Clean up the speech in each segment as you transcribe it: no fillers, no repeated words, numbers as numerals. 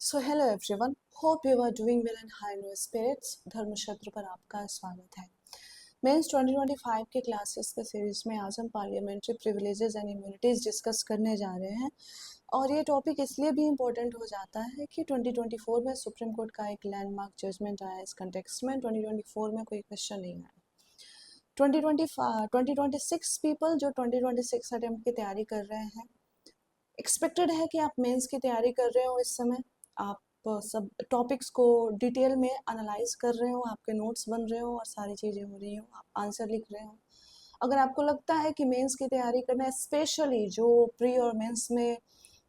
So hello everyone, hope you are doing well and high in your spirits. Dharmakshetra पर आपका स्वागत है। Mains 2025 के क्लासेस के सीरीज में आज हम parliamentary privileges and immunities discuss करने जा रहे हैं। और ये टॉपिक इसलिए भी इम्पोर्टेंट हो जाता है कि 2024 में सुप्रीम कोर्ट का एक लैंडमार्क जजमेंट आया इस कंटेक्स्ट में। 2024 में कोई क्वेश्चन नहीं आया। 2026 पीपल जो 2026 अटेम्प्ट की तैयारी कर रहे हैं, एक्सपेक्टेड है कि आप मेंस की तैयारी कर रहे हो। इस समय आप सब टॉपिक्स को डिटेल में एनालाइज कर रहे हो, आपके नोट्स बन रहे हो और सारी चीज़ें हो रही हो, आप आंसर लिख रहे हो। अगर आपको लगता है कि मेंस की तैयारी करना है, स्पेशली जो प्री और मेंस में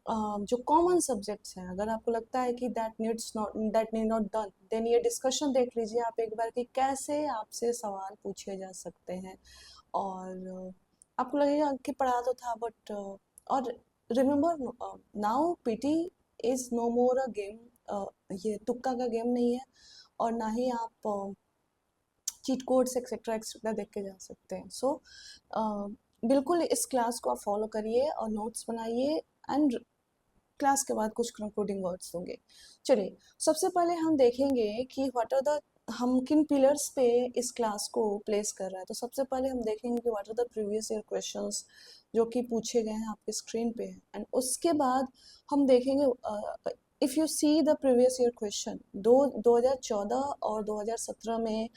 जो कॉमन सब्जेक्ट्स हैं, अगर आपको लगता है कि that need not done, then ये डिस्कशन देख लीजिए आप एक बार कि कैसे आपसे सवाल पूछे जा सकते हैं। और आपको लगेगा कि पढ़ा तो था बट और remember now PT is no more a game. ये तुक्का का गेम नहीं है और ना ही आप चीट कोड्स एक्सेट्रा एक्सेट्रा देख के जा सकते हैं। सो बिल्कुल इस क्लास को आप फॉलो करिए और नोट्स बनाइए एंड क्लास के बाद कुछ कंक्लूडिंग वर्ड्स दूंगे। चलिए, सबसे पहले हम देखेंगे कि व्हाट आर द हम किन पिलर्स पे इस क्लास को प्लेस कर रहा है। तो सबसे पहले हम देखेंगे कि what are the previous year questions जो कि पूछे गए हैं आपके स्क्रीन पे हैं। एंड उसके बाद हम देखेंगे if you see the previous year question 2014 और 2017 में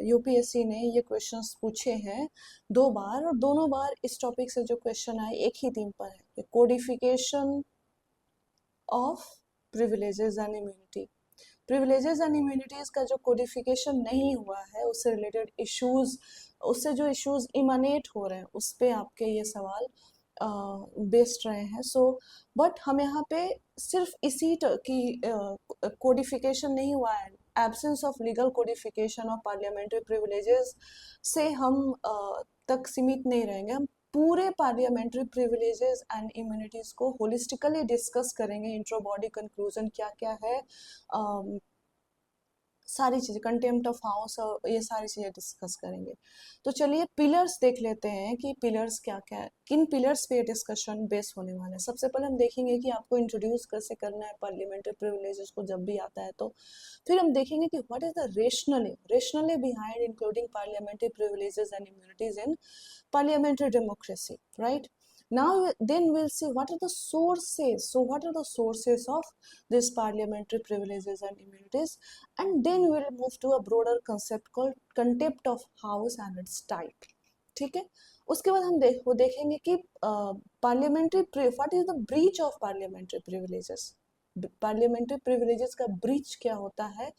यूपीएससी ने ये क्वेश्चंस पूछे हैं 2 बार, और दोनों बार इस टॉपिक से जो क्वेश्चन आए एक ही थीम पर है, codification of privileges and immunity. Privileges and immunities का जो कोडिफिकेशन नहीं हुआ है, उससे रिलेटेड इश्यूज, उससे जो इश्यूज इमानेट हो रहे हैं, उस पे आपके ये सवाल बेस्ड रहे हैं। सो बट हम यहाँ पे सिर्फ इसी की कोडिफिकेशन नहीं हुआ है, absence of legal codification of parliamentary privileges से हम तक सीमित नहीं रहेंगे। हम पूरे पार्लियामेंट्री प्रिविलेजेस एंड इम्यूनिटीज को होलिस्टिकली डिस्कस करेंगे। इंट्रो, बॉडी, कंक्लूजन क्या क्या है, सारी चीज़ें, कंटेम्प्ट ऑफ हाउस और ये सारी चीज़ें डिस्कस करेंगे। तो चलिए पिलर्स देख लेते हैं कि पिलर्स क्या क्या है, किन पिलर्स पे डिस्कशन बेस होने वाला है। सबसे पहले हम देखेंगे कि आपको इंट्रोड्यूस कैसे करना है पार्लियामेंट्री प्रिविलेजेस को जब भी आता है। तो फिर हम देखेंगे कि what is the rationally behind including parliamentary privileges and immunities in parliamentary democracy, right? Now then we'll see what are the sources. So what are the sources of this parliamentary privileges and immunities, and then we'll move to a broader concept called contempt of house and its type. ठीक है, उसके बाद हम देखेंगे कि parliamentary what is the breach of parliamentary privileges, parliamentary privileges का breach क्या होता है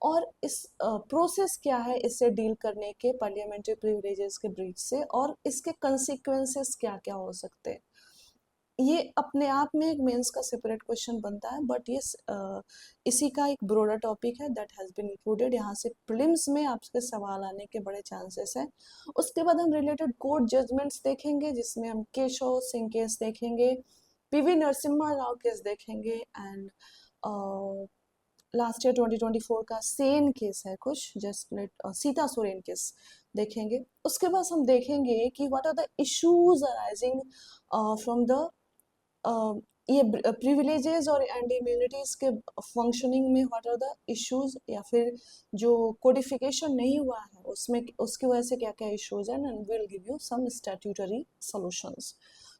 और इस प्रोसेस क्या है इससे डील करने के, पार्लियामेंट्री प्रिविलेजेस के ब्रीच से, और इसके कंसिक्वेंसेस क्या क्या हो सकते हैं। ये अपने आप में एक मेंस का सेपरेट क्वेश्चन बनता है, बट ये इसी का एक ब्रॉडर टॉपिक है दैट हैज़ बीन इंक्लूडेड। यहाँ से प्रीलिम्स में आपके सवाल आने के बड़े चांसेस हैं। उसके बाद हम रिलेटेड कोर्ट जजमेंट्स देखेंगे, जिसमें हम केशव सिंह केस देखेंगे, पीवी नरसिम्हा राव केस देखेंगे, एंड लास्ट ईयर 2024 का सेन केस है कुछ, जस्ट सीता सोरेन केस देखेंगे। उसके बाद हम देखेंगे कि what are the issues arising from the ये प्रिविलेजेस और एंड इम्यूनिटीज के फंक्शनिंग में, व्हाट आर द इश्यूज, या फिर जो कोडिफिकेशन नहीं हुआ है उसमें उसकी वजह से क्या क्या इश्यूज हैं, and will give you some statutory solutions.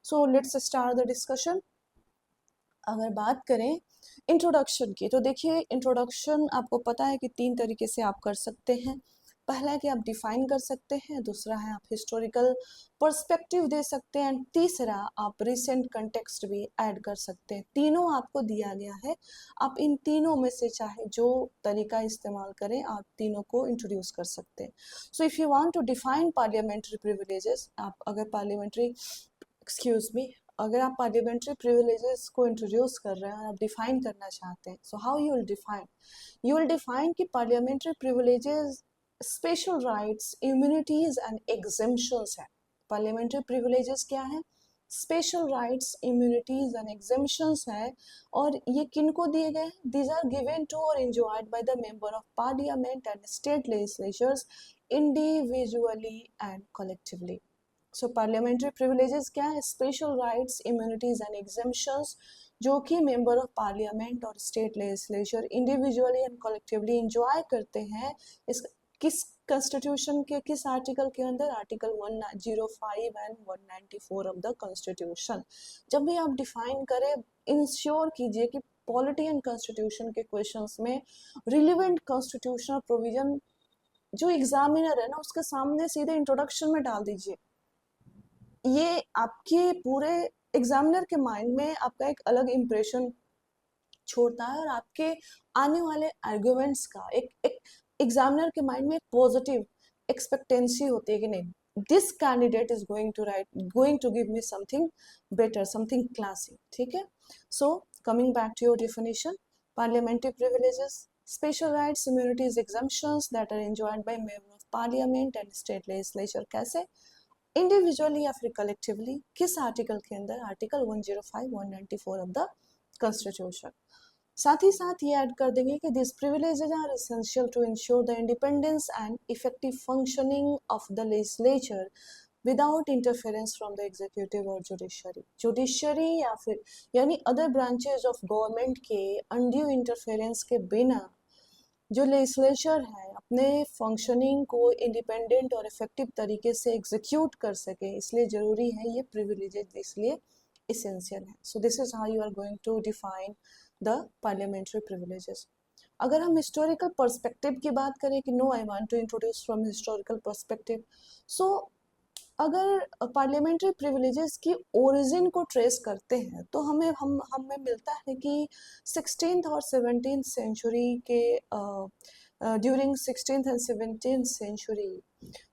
So let's start the discussion. अगर बात करें इंट्रोडक्शन की, तो देखिए इंट्रोडक्शन आपको पता है कि 3 तरीके से आप कर सकते हैं। पहला है कि आप डिफाइन कर सकते हैं, दूसरा है आप हिस्टोरिकल पर्सपेक्टिव दे सकते हैं, तीसरा आप रिसेंट कंटेक्स्ट भी ऐड कर सकते हैं। तीनों आपको दिया गया है, आप इन तीनों में से चाहे जो तरीका इस्तेमाल करें, आप तीनों को इंट्रोड्यूस कर सकते हैं। So if you want to define parliamentary privileges, आप अगर अगर आप पार्लियामेंट्री प्रिविलेजेस को इंट्रोड्यूस कर रहे हैं और आप डिफाइन करना चाहते हैं, so how you will define कि parliamentary privileges special rights, immunities and exemptions हैं। पार्लियामेंट्री प्रिविलेजेस क्या है? Special rights, immunities and exemptions हैं, और ये किन को दिए गए हैं? दीज आर गिवन टू और enjoyed by the member of parliament and state legislatures individually and collectively. So parliamentary privileges क्या है? Special rights, immunities and exemptions जो कि मेंबर ऑफ पार्लियामेंट और state legislature individually and collectively enjoy करते हैं इस किस कॉन्स्टिट्यूशन के किस आर्टिकल के अंदर, article 105 and 194 of the constitution. जब भी आप डिफाइन करें, इंश्योर कीजिए कि पॉलिटी एंड कॉन्स्टिट्यूशन के क्वेश्चंस में रिलेवेंट कॉन्स्टिट्यूशनल प्रोविजन जो एग्जामिनर है ना उसके सामने सीधे इंट्रोडक्शन में डाल दीजिए। ये आपके पूरे एग्जामिनर के माइंड में आपका एक अलग इम्प्रेशन छोड़ता है और आपके आने वाले आर्गुमेंट्स का एक एग्जामिनर के माइंड में एक पॉजिटिव एक्सपेक्टेंसी होती है कि नहीं, this candidate is going to give me something better, something classic. ठीक है, so coming back to your definition, parliamentary privileges, special rights, immunities, exemptions that are enjoyed by member of parliament and state legislature. कैसे? Individually या फिर collectively. किस article के अंदर? Article 105, 194 of the constitution. साथ ही साथ ये ऐड कर देंगे कि this privileges are essential to ensure the independence and effective functioning of the legislature without interference from the executive और जुडिशरी या फिर यानी अदर ब्रांचेज ऑफ गवर्नमेंट के अनड्यू इंटरफेरेंस के बिना जो लेजिस्लेचर है अपने फंक्शनिंग को इंडिपेंडेंट और इफेक्टिव तरीके से एग्जीक्यूट कर सके, इसलिए जरूरी है ये प्रिविलेजेस, इसलिए इसेंशियल है। So this is how you are going to define the parliamentary privileges. अगर हम हिस्टोरिकल पर्सपेक्टिव की बात करें कि no I want to introduce from historical perspective, so अगर पार्लियामेंट्री प्रिविलेजेस की ओरिजिन को ट्रेस करते हैं तो हमें मिलता है कि 16th और 17th सेंचुरी के during 16th and 17th century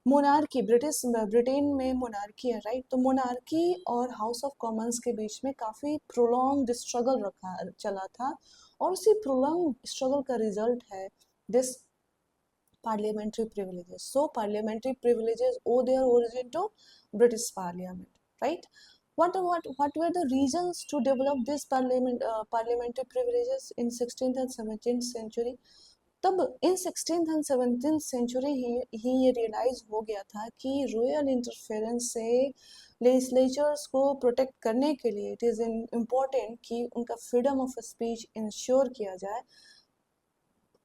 monarchy, Britain में मोनार्की है, राइट? तो मोनार्की और हाउस ऑफ कॉमन्स के बीच में काफ़ी प्रोलॉन्ग्ड स्ट्रगल चला था और उसी प्रोलॉन्ग स्ट्रगल का रिजल्ट है this parliamentary privileges. So parliamentary privileges owe their origin to British Parliament, right? What were the reasons to develop this parliamentary privileges in 16th and 17th century? तब इन 16th and 17th century ही ये realise हो गया था कि royal interference से legislatures को protect करने के लिए इट इज़ इम्पोर्टेंट कि उनका फ्रीडम ऑफ स्पीच इंश्योर किया जाए,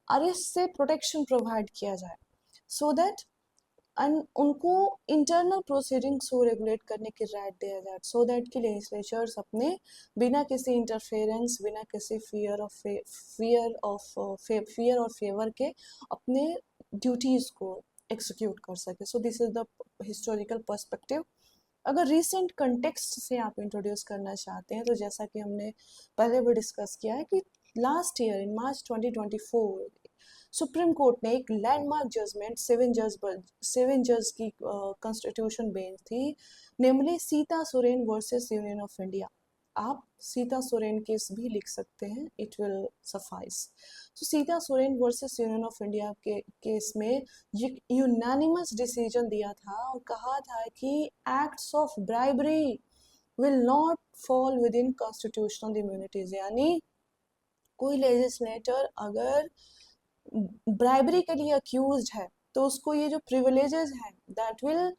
अरेस्ट से प्रोटेक्शन प्रोवाइड किया जाए, सो दैट उनको इंटरनल प्रोसीडिंग्स को रेगुलेट करने की राइट दिया जाए, सो दैट कि लेजिस्लेचर्स अपने बिना किसी इंटरफेरेंस, बिना किसी फियर और फेवर के अपने ड्यूटीज़ को एक्सिक्यूट कर सके। सो this is the historical perspective. अगर रिसेंट कंटेक्स्ट से आप इंट्रोड्यूस करना चाहते हैं तो जैसा कि हमने पहले भी डिस्कस किया है कि last year in March 2024 supreme court ने एक लैंडमार्क जजमेंट 7 जज की कॉन्स्टिट्यूशन बेंच थी, namely Sita Soren versus union of India. आप सीता सोरेन केस भी लिख सकते हैं, इट विल सफाइस। तो Sita Soren versus union of India के केस में यूनानिमस डिसीजन दिया था और कहा था कि acts of bribery will not fall within constitutional immunities, यानी कोई लेजिस्लेटर अगर ब्राइबरी के लिए अक्यूज है तो उसको ये जो प्रिविलेजेस हैं दैट विल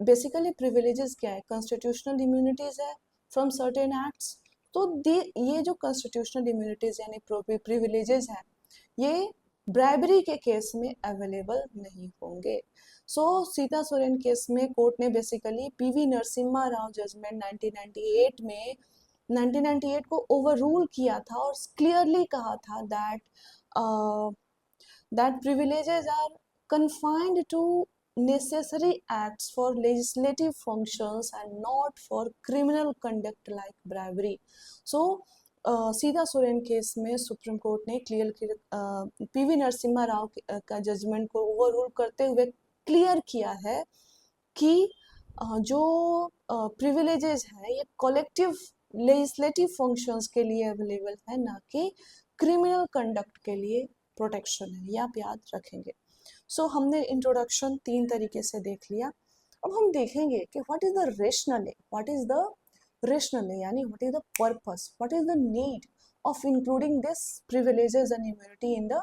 बेसिकली, प्रिविलेजेस क्या है? कॉन्स्टिट्यूशनल इम्यूनिटीज है फ्रॉम सर्टेन एक्ट्स। तो ये जो कॉन्स्टिट्यूशनल इम्यूनिटीज यानी प्रिविलेजेस हैं ये ब्राइबरी के केस में अवेलेबल नहीं होंगे। सो सीता सोरेन केस में कोर्ट ने basically PV Narasimha Rao judgment 1998 को ओवर रूल किया था और क्लियरली कहा था that privileges are confined to necessary acts for legislative functions and not for criminal conduct like bribery. So Sita Soren case में सुप्रीम कोर्ट ने पीवी नरसिम्हा राव का जजमेंट को ओवररूल करते हुए क्लियर किया है कि जो प्रिविलेजेस हैं ये कलेक्टिव लेजिस्लेटिव फंक्शंस के लिए अवेलेबल है, ना कि क्रिमिनल कंडक्ट के लिए प्रोटेक्शन है, ये आप याद रखेंगे। सो हमने इंट्रोडक्शन 3 तरीके से देख लिया। अब हम देखेंगे कि व्हाट इज द रेशनल, यानी what is the purpose, what is the need of including this privileges and immunity in the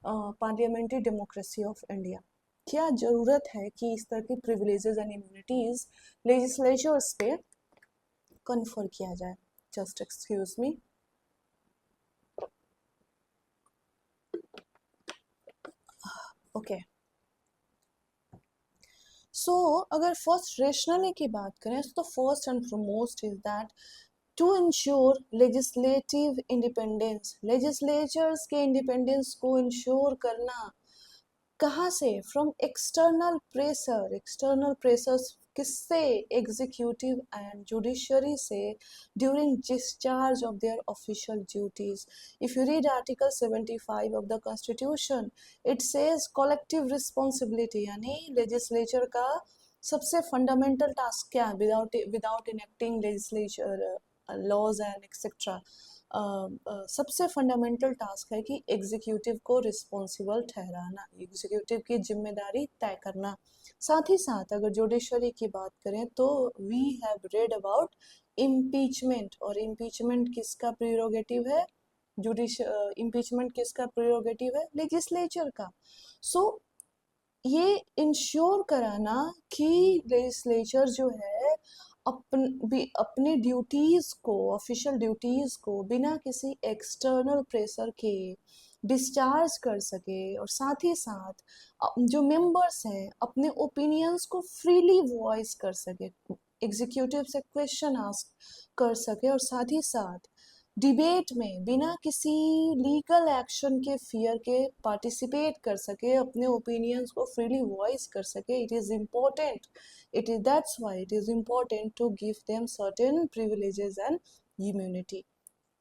parliamentary democracy of India. क्या जरूरत है कि इस तरह की प्रिविलेजेस एंड इम्यूनिटीज लेजिस्लेचर्स पे कन्फर किया जाए? Just excuse me. Okay so अगर फर्स्ट रेशनली की बात करें तो first and foremost is that to ensure legislative independence, legislatures के इंडिपेंडेंस को इंश्योर करना कहाँ से, from external pressure, external pressures किससे, एग्जीक्यूटिव एंड जुडिशरी से during discharge of their official duties. If you read article 75 of the constitution it says collective responsibility, यानी legislature का सबसे फंडामेंटल टास्क क्या है, without enacting legislature laws and etcetera, सबसे fundamental task है कि executive को रिस्पॉन्सिबल ठहराना, एग्जीक्यूटिव की जिम्मेदारी तय करना. साथ ही साथ अगर जुडिशरी की बात करें तो we have read about impeachment, और इम्पीचमेंट किसका प्रीरोगेटिव है, इम्पीचमेंट किसका प्रीरोगेटिव है, लेजिस्लेचर का. सो ये इंश्योर कराना कि लेजिस्लेचर जो है अपने ड्यूटीज को, ऑफिशियल ड्यूटीज को बिना किसी एक्सटर्नल प्रेशर के डिस्चार्ज कर सके, और साथ ही साथ जो मेंबर्स हैं अपने ओपिनियंस को फ्रीली वॉइस कर सके, एग्जीक्यूटिव से क्वेश्चन आस्क कर सके, और साथ ही साथ डिबेट में बिना किसी लीगल एक्शन के फियर के पार्टिसिपेट कर सके, अपने ओपिनियंस को फ्रीली वॉइस कर सके. It is important, it is that's why it is important to give them certain privileges and immunity.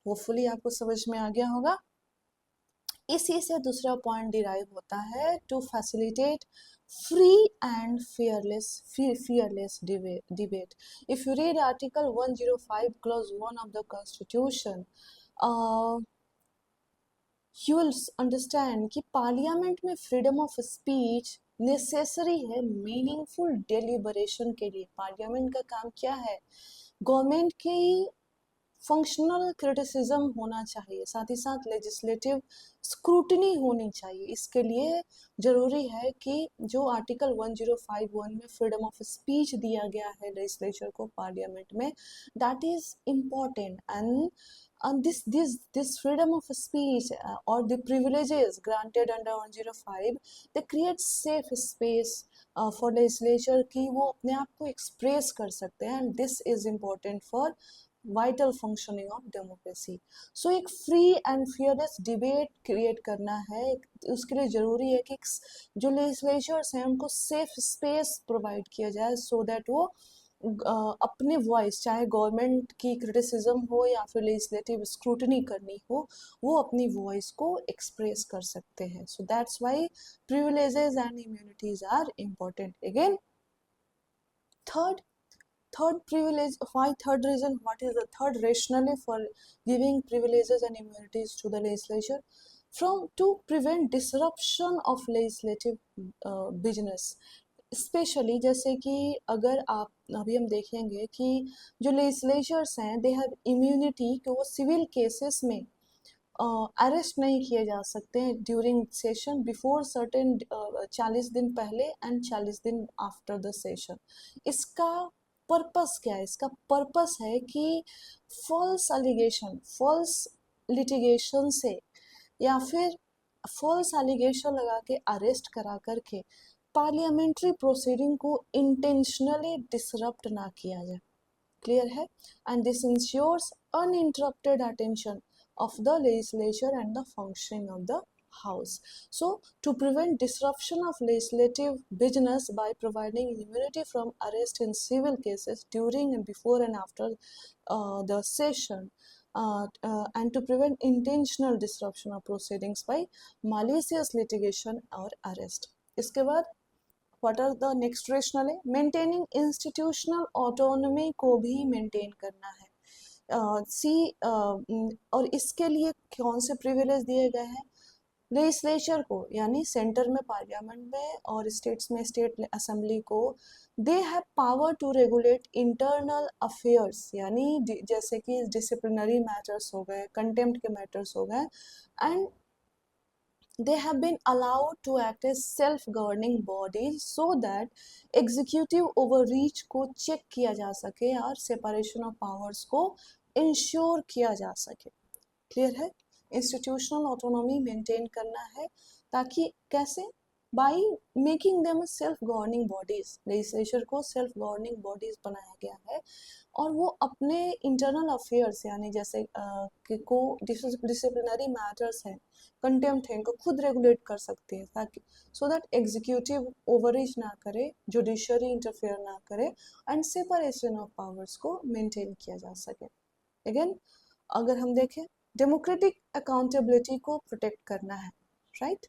Hopefully आपको समझ में आ गया होगा. इसी से दूसरा पॉइंट डिराइव होता है, to facilitate free and fearless debate. If you read article 105 clause 1 of the constitution, you will understand कि पार्लियामेंट में फ्रीडम ऑफ स्पीच नेसेसरी है मीनिंगफुल डेलिबरेशन के लिए. पार्लियामेंट का काम क्या है, गवर्नमेंट की फंक्शनल क्रिटिसिज्म होना चाहिए, साथ ही साथ लेजिस्लेटिव स्क्रूटनी होनी चाहिए. इसके लिए ज़रूरी है कि जो आर्टिकल 1051 में फ्रीडम ऑफ स्पीच दिया गया है लेजिस्लेचर को पार्लियामेंट में, that is important. And this freedom of speech or the privileges granted under 105, they create safe space for legislature कि वो अपने आप को एक्सप्रेस कर सकते हैं. And this is important for vital functioning of democracy. So एक free and fearless debate create करना है, उसके लिए ज़रूरी है कि जो लेजिस्लेचर्स हैं उनको सेफ स्पेस प्रोवाइड किया जाए, सो दैट वो अपने वॉइस, चाहे गवर्नमेंट की क्रिटिसिज्म हो या फिर लेजिस्लेटिव स्क्रूटनी करनी हो, वो अपनी वॉइस को एक्सप्रेस कर सकते हैं. So that's why privileges and immunities are important. Again third privilege, why third reason, what is the third rationale for giving privileges and immunities to the legislature, from to prevent disruption of legislative business. Specially जैसे कि अगर आप अभी हम देखेंगे कि जो legislatures हैं दे हैव इम्यूनिटी कि वो सिविल केसेस में अरेस्ट नहीं किए जा सकते हैं ड्यूरिंग सेशन बिफोर सर्टेन 40 दिन पहले एंड 40 दिन आफ्टर द सेशन. इसका पर्पस क्या है, इसका पर्पस है कि फॉल्स एलिगेशन, फॉल्स लिटिगेशन से या फिर फॉल्स एलिगेशन लगा के अरेस्ट करा करके पार्लियामेंट्री प्रोसीडिंग को इंटेंशनली डिसरप्ट ना किया जाए. क्लियर है. And this ensures uninterrupted attention of the legislature and the functioning of the house. So to prevent disruption of legislative business by providing immunity from arrest in civil cases during and before and after the session, and to prevent intentional disruption of proceedings by malicious litigation or arrest. इसके बाद what are the next rationale? Maintaining institutional autonomy को भी maintain करना है. और इसके लिए कौन से प्रिविलेज दिए गए हैं, लेजिस्लेचर को यानी सेंटर में पार्लियामेंट में और स्टेट्स में स्टेट असेंबली को, they have power to regulate internal affairs, यानी जैसे कि डिसिप्लिनरी मैटर्स हो गए, कंटेम्प्ट के मैटर्स हो गए, and they have been allowed to act as self-governing bodies so that executive overreach को चेक किया जा सके और separation of powers को इंश्योर किया जा सके. क्लियर है. इंस्टीट्यूशनल ऑटोनॉमी मेंटेन करना है ताकि कैसे by making them self governing bodies. Legislature को सेल्फ गवर्निंग बॉडीज बनाया गया है और वो अपने इंटरनल अफेयर्स यानी जैसे कि को डिसिप्लिनरी मैटर्स हैं, कंटेम्प्ट है, इनको खुद रेगुलेट कर सकते हैं ताकि सो दैट एग्जीक्यूटिव ओवररीच ना करे, जुडिशरी इंटरफेयर ना करे एंड सेपरेशन ऑफ पावर्स को मेंटेन किया जा सके। अगेन अगर हम देखें डेमोक्रेटिक अकाउंटेबिलिटी को प्रोटेक्ट करना है, राइट?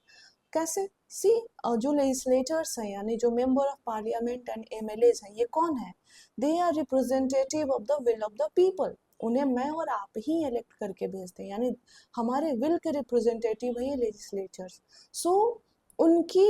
कैसे? सी जो लेजिस्लेटर्स हैं यानी जो member of parliament and MLAs हैं, ये कौन है? They are representative of the will of the people. उन्हें मैं और आप ही इलेक्ट करके भेजते हैं, यानी हमारे विल के रिप्रेजेंटेटिव है ये लेजिस्लेटर्स। सो उनकी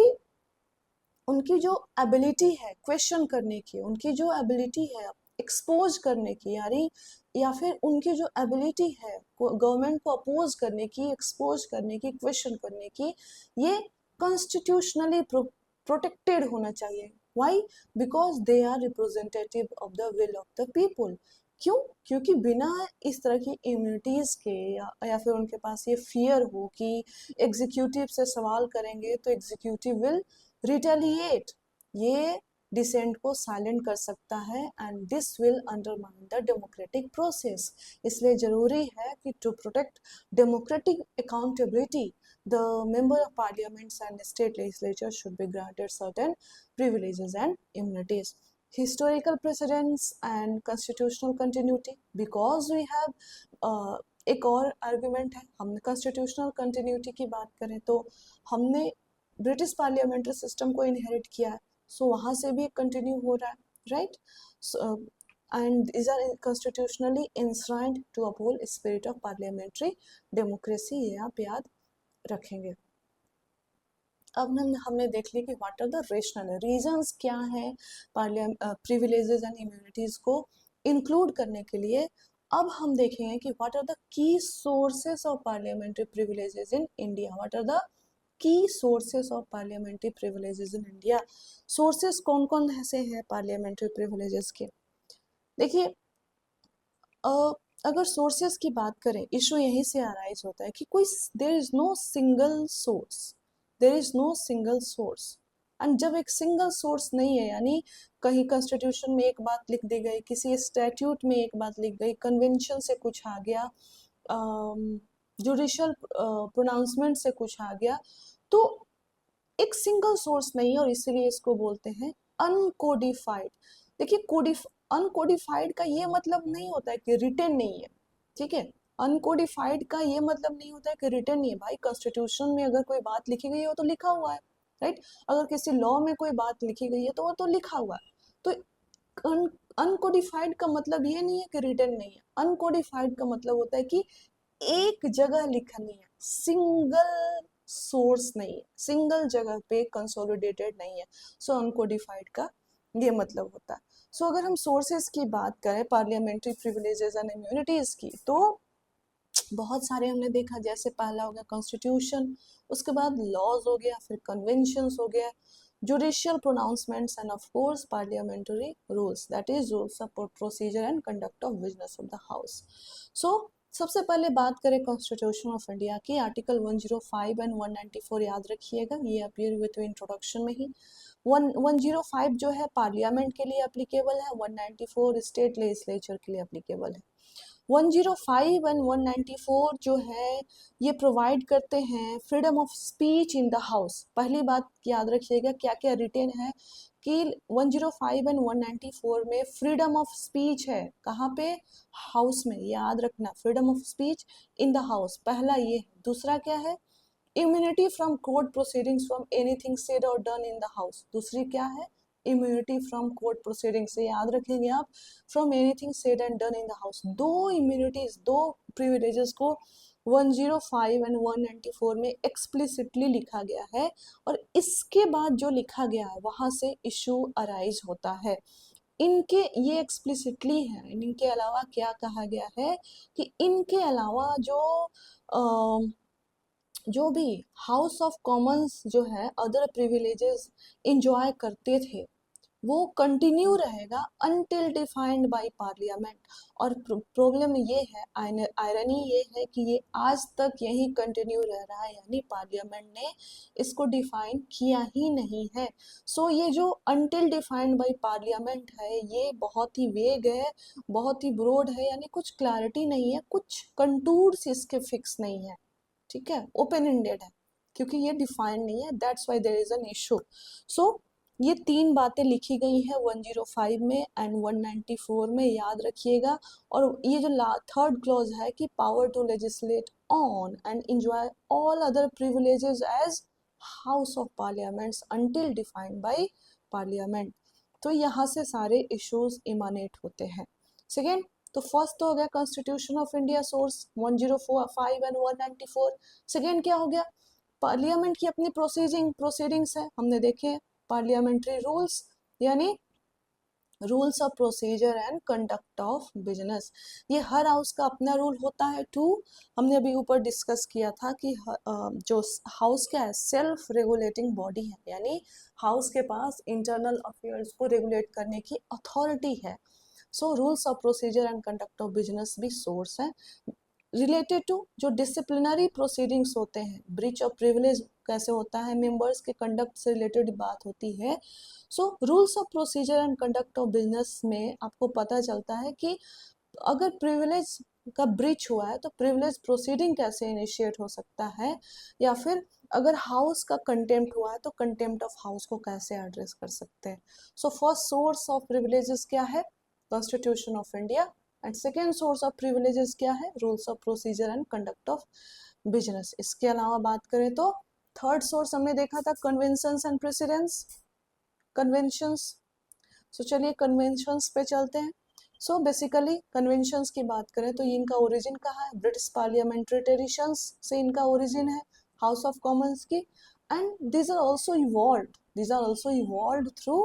उनकी जो एबिलिटी है क्वेश्चन करने की, उनकी जो एबिलिटी है एक्सपोज करने की, यानी या फिर उनकी जो एबिलिटी है गवर्नमेंट को अपोज करने की, एक्सपोज करने की, क्वेश्चन करने की, ये कॉन्स्टिट्यूशनली प्रोटेक्टेड होना चाहिए। Why? Because they are representative of the will of the people. क्यों? क्योंकि बिना इस तरह की इम्यूनिटीज के या फिर उनके पास ये फियर हो कि एग्जीक्यूटिव से सवाल करेंगे तो एग्जीक्यूटिव विल रिटेलिएट, ये डिसेंट को साइलेंट कर सकता है and this will undermine the democratic process. इसलिए जरूरी है कि to protect democratic accountability the member of parliaments and state legislature should be granted certain privileges and immunities. historical precedents and constitutional continuity, because we have एक और argument है, हमने constitutional continuity की बात करें तो हमने ब्रिटिश पार्लियामेंट्री सिस्टम को इनहेरिट किया है, सो वहाँ से भी कंटिन्यू हो रहा है, right? And these are constitutionally enshrined to uphold spirit of parliamentary democracy, ये आप याद रखेंगे। अब हमने देख लिया कि what are the rational reasons, क्या है प्रिविलेजेस एंड इम्यूनिटीज को इंक्लूड करने के लिए। अब हम देखेंगे कि what are the key sources of parliamentary privileges in India. What are the key sources of parliamentary privileges in India. Sources कौन कौन ऐसे हैं पार्लियामेंट्री प्रिविलेजेस के? देखिए अगर सोर्सेस की बात करें, इशू यहीं से अराइज होता है कि कोई there is no single source, there is no single source. And जब एक सिंगल सोर्स नहीं है, यानी कहीं कॉन्स्टिट्यूशन में एक बात लिख दी गई, किसी स्टैट्यूट में एक बात लिख गई, कन्वेंशन से कुछ आ गया, जुडिशियल प्रोनाउंसमेंट से कुछ आ गया, तो एक सिंगल सोर्स नहीं है और इसीलिए इसको बोलते हैं अनकोडिफाइड। देखिए अनकोडिफाइड का ये मतलब नहीं होता है कि रिटन नहीं है, ठीक है? अनकोडिफाइड का ये मतलब नहीं होता है कि रिटन नहीं है। भाई कॉन्स्टिट्यूशन में अगर कोई बात लिखी गई है वो तो लिखा हुआ है, राइट? अगर किसी लॉ में कोई बात लिखी गई है तो वो तो लिखा हुआ है। तो अनकोडिफाइड का मतलब ये नहीं है कि रिटन नहीं है। अनकोडिफाइड का मतलब होता है कि एक जगह लिखनी है, सिंगल सोर्स नहीं है, सिंगल जगह पे कंसोलिडेटेड नहीं है। सो अनकोडिफाइड का ये मतलब होता है। सो अगर हम सोर्सेस की बात करें पार्लियामेंट्री प्रिविलेजेस एंड इम्यूनिटीज की, तो बहुत सारे हमने देखा, जैसे पहला हो गया कॉन्स्टिट्यूशन, उसके बाद लॉज हो गया, फिर कन्वेंशंस हो गया, judicial pronouncements and of course parliamentary rules, that is rules of procedure and conduct of business of the house. So सबसे पहले बात करें कॉन्स्टिट्यूशन ऑफ इंडिया की, आर्टिकल 105 एंड 194 याद रखिएगा, ये अपीयर हुए थे इंट्रोडक्शन में ही। 105 जो है पार्लियामेंट के लिए एप्लीकेबल है, 194 स्टेट लेजिस्लेचर के लिए एप्लीकेबल है। 105 एंड 194 जो है ये प्रोवाइड करते हैं freedom of speech in the house. पहली बात याद रखिएगा क्या क्या रिटेन है कि 105 एंड 194 में फ्रीडम ऑफ स्पीच है, कहाँ पे? हाउस में, याद रखना, freedom of speech in the house, पहला ये है। दूसरा क्या है? Immunity from court proceedings from anything said और डन इन द हाउस। दूसरी क्या है? इम्यूनिटी फ्रॉम कोर्ट प्रोसीडिंग से, याद रखेंगे आप, from anything said and done in the house. दो इम्यूनिटीज, दो प्रिविलेजेस को 105 एंड 194 में एक्सप्लिसिटली लिखा गया है और इसके बाद जो लिखा गया है वहां से इशू अराइज होता है। इनके ये एक्सप्लिसिटली है, इनके अलावा क्या कहा गया है कि इनके अलावा जो भी हाउस ऑफ कॉमन्स जो है अदर प्रिविलेजेस इंजॉय करते थे, वो कंटिन्यू रहेगा अनटिल डिफाइंड बाय पार्लियामेंट। और प्रॉब्लम ये है, आयरनी ये है कि ये आज तक यही कंटिन्यू रह रहा है, यानी पार्लियामेंट ने इसको डिफाइन किया ही नहीं है। सो ये जो अनटिल डिफाइंड बाय पार्लियामेंट है ये बहुत ही वेग है, बहुत ही ब्रॉड है, यानी कुछ क्लैरिटी नहीं है, कुछ कंटूर्स इसके फिक्स नहीं है, ठीक है, ओपन एंडेड है, क्योंकि ये डिफाइंड नहीं है, that's why there is an issue. So ये तीन बातें लिखी गई हैं 105 में एंड 194 में, याद रखिएगा। और ये जो थर्ड क्लॉज है कि power to legislate on and enjoy all other privileges as house of parliaments until defined by parliament, तो यहाँ से सारे इश्यूज इमानेट होते हैं। सेकेंड, तो फर्स्ट तो हो गया constitution of India source 105 and 194। Second क्या हो गया, पार्लियामेंट की अपनी प्रोसीडिंग्स है, हमने देखे पार्लियामेंट्री रूल्स, यानी rules of procedure and conduct of business. ये हर हाउस का अपना रूल होता है। टू, हमने अभी ऊपर डिस्कस किया था कि जो हाउस क्या है, सेल्फ रेगुलेटिंग बॉडी है, यानी हाउस के पास इंटरनल अफेयर्स को रेगुलेट करने की अथॉरिटी है। So rules of procedure and conduct of business भी सोर्स है। रिलेटेड टू जो डिसिप्लिनरी प्रोसीडिंग्स होते हैं, ब्रीच ऑफ प्रिविलेज कैसे होता है, मेंबर्स के कंडक्ट से रिलेटेड बात होती है। So rules of procedure and conduct of business में आपको पता चलता है कि अगर प्रिविलेज का ब्रीच हुआ है तो प्रिविलेज प्रोसीडिंग कैसे इनिशिएट हो सकता है, या फिर अगर हाउस का कंटेम्प्ट हुआ है तो कंटेम्प्ट ऑफ हाउस को कैसे एड्रेस कर सकते हैं। So first source of privileges क्या है, constitution of India, and second source of privileges क्या है, rules of procedure and conduct of business. इसके अलावा बात करें तो थर्ड सोर्स हमने देखा था कन्वेंशंस एंड प्रेसिडेंट्स, कन्वेंशंस। सो चलिए कन्वेंशंस पे चलते हैं। सो बेसिकली कन्वेंशंस की बात करें तो इनका ओरिजिन कहाँ है, ब्रिटिश पार्लियामेंट्री ट्रेडिशंस से इनका ओरिजिन है, हाउस ऑफ कॉमन्स की, and these are also evolved through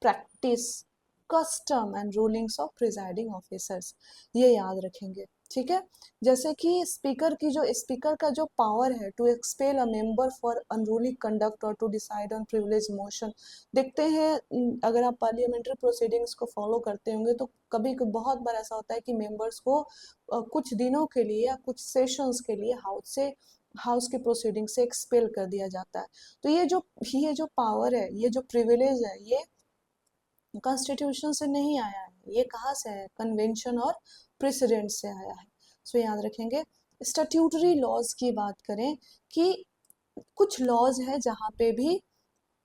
practice, custom and rulings of presiding officers, ये याद रखेंगे, ठीक है। जैसे कि स्पीकर का जो पावर है to expel a member for unruly conduct और to decide on privilege motion, देखते हैं अगर आप पार्लियामेंट्री प्रोसीडिंग्स को फॉलो करते होंगे तो कभी बहुत बार ऐसा होता है कि मेंबर्स को कुछ दिनों के लिए या कुछ सेशंस के लिए हाउस के प्रोसीडिंग से एक्सपेल कर दिया जाता है। तो ये जो पावर है, ये जो प्रिविलेज है, ये कॉन्स्टिट्यूशन से नहीं आया है, ये कहाँ से है, कन्वेंशन और प्रेसिडेंट से आया है। सो याद रखेंगे। स्टैट्यूटरी लॉज की बात करें कि कुछ लॉज है जहाँ पे भी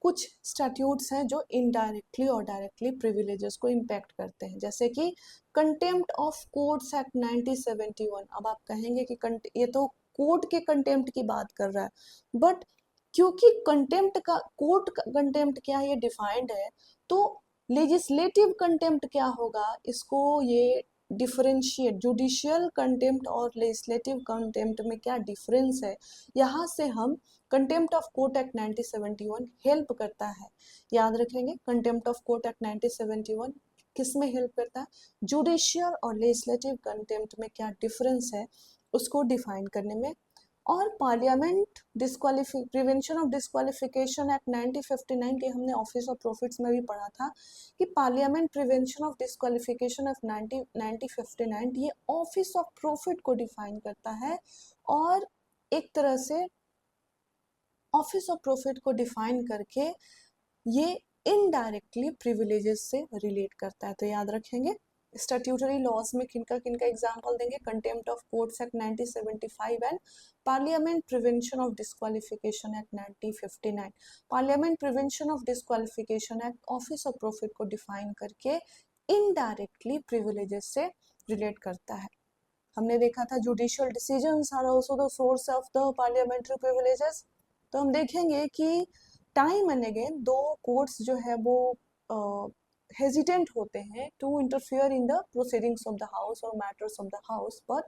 कुछ स्टैट्यूट्स हैं जो इनडायरेक्टली और डायरेक्टली प्रिविलेजेस को इम्पैक्ट करते हैं, जैसे कि कंटेम्प्ट ऑफ कोर्ट्स एक्ट 1971। अब आप कहेंगे कि ये तो कोर्ट के कंटेम्प्ट की बात कर रहा है, बट क्योंकि कोर्ट का कंटेम्प्ट क्या है ये डिफाइंड है, तो लेजिस्लेटिव कंटेम्प्ट क्या होगा, इसको ये डिफरेंशिएट, जुडिशियल कंटेम्प्ट और लेजिस्लेटिव कंटेम्प्ट में क्या डिफरेंस है, यहाँ से हम contempt of court act 1971 help करता है। याद रखेंगे कंटेम्प्ट ऑफ कोर्ट एक्ट 1971 किस में हेल्प करता है, जुडिशियल और लेजिस्लेटिव कंटेम्प्ट में क्या डिफरेंस है उसको डिफाइन करने में। और parliament prevention of disqualification act 1959 के हमने ऑफिस ऑफ प्रॉफिट्स में भी पढ़ा था कि parliament prevention of disqualification of 1959 ये ऑफिस ऑफ प्रॉफिट को डिफाइन करता है, और एक तरह से ऑफिस ऑफ प्रॉफिट को डिफाइन करके ये इनडायरेक्टली प्रिविलेजेस से रिलेट करता है। तो याद रखेंगे स्टैट्यूटरी लॉज में किनका एग्जांपल देंगे, contempt of courts act 1975 and parliament prevention of disqualification act 1959। Parliament prevention of disqualification act office of profit को डिफाइन करके इनडायरेक्टली प्रिविलेजेस से रिलेट करता है। हमने देखा था judicial decisions are also the source of the parliamentary privileges. तो हम देखेंगे कि टाइम एंड अगेन दो कोर्ट्स जो है वो हेजिटेंट होते हैं to interfere in the proceedings of the house और matters of the house, but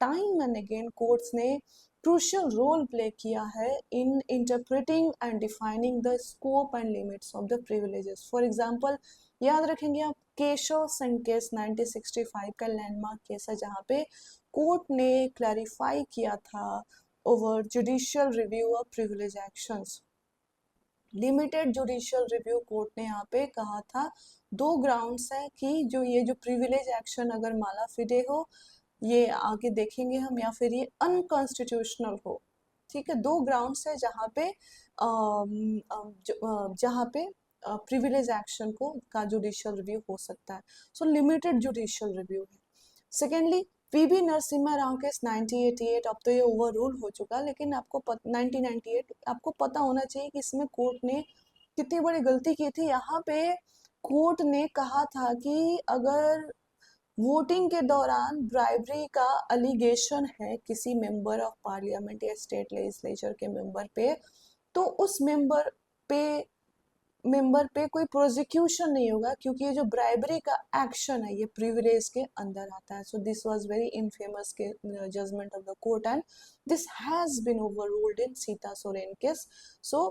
time and again courts ने क्रूशियल रोल प्ले किया है in interpreting and defining the scope and limits of the privileges. For example याद रखेंगे आप Keshav Singh case 1965 का landmark case है, जहाँ पे कोर्ट ने क्लैरिफाई किया था over judicial review of privilege actions. Limited judicial review court ने यहाँ पे कहा था, दो ग्राउंड्स है कि जो ये जो प्रिविलेज एक्शन अगर माला फिडे हो, ये आगे देखेंगे हम, या फिर ये अनकॉन्स्टिट्यूशनल हो। ठीक है, दो ग्राउंड्स है जहाँ पे जहाँ पे प्रिविलेज एक्शन को का जुडिशियल रिव्यू हो सकता है। सो लिमिटेड जुडिशियल रिव्यू है। Secondly, PB Narasimha Rao case 1988, अब तो ये ओवर रूल हो चुका, लेकिन आपको 1998 आपको पता होना चाहिए कि इसमें कोर्ट ने कितनी बड़ी गलती की थी। यहाँ पे कोर्ट ने कहा था कि अगर वोटिंग के दौरान ब्राइबरी का अलिगेशन है किसी मेंबर ऑफ पार्लियामेंट या स्टेट लेजिस्लेचर के मेंबर पे, तो उस मेंबर पे कोई प्रोसिक्यूशन नहीं होगा, क्योंकि ये जो ब्राइबरी का एक्शन है ये प्रिविलेज के अंदर आता है। So this was very infamous के judgement of the court, and this has been overruled in Sita Soren case. So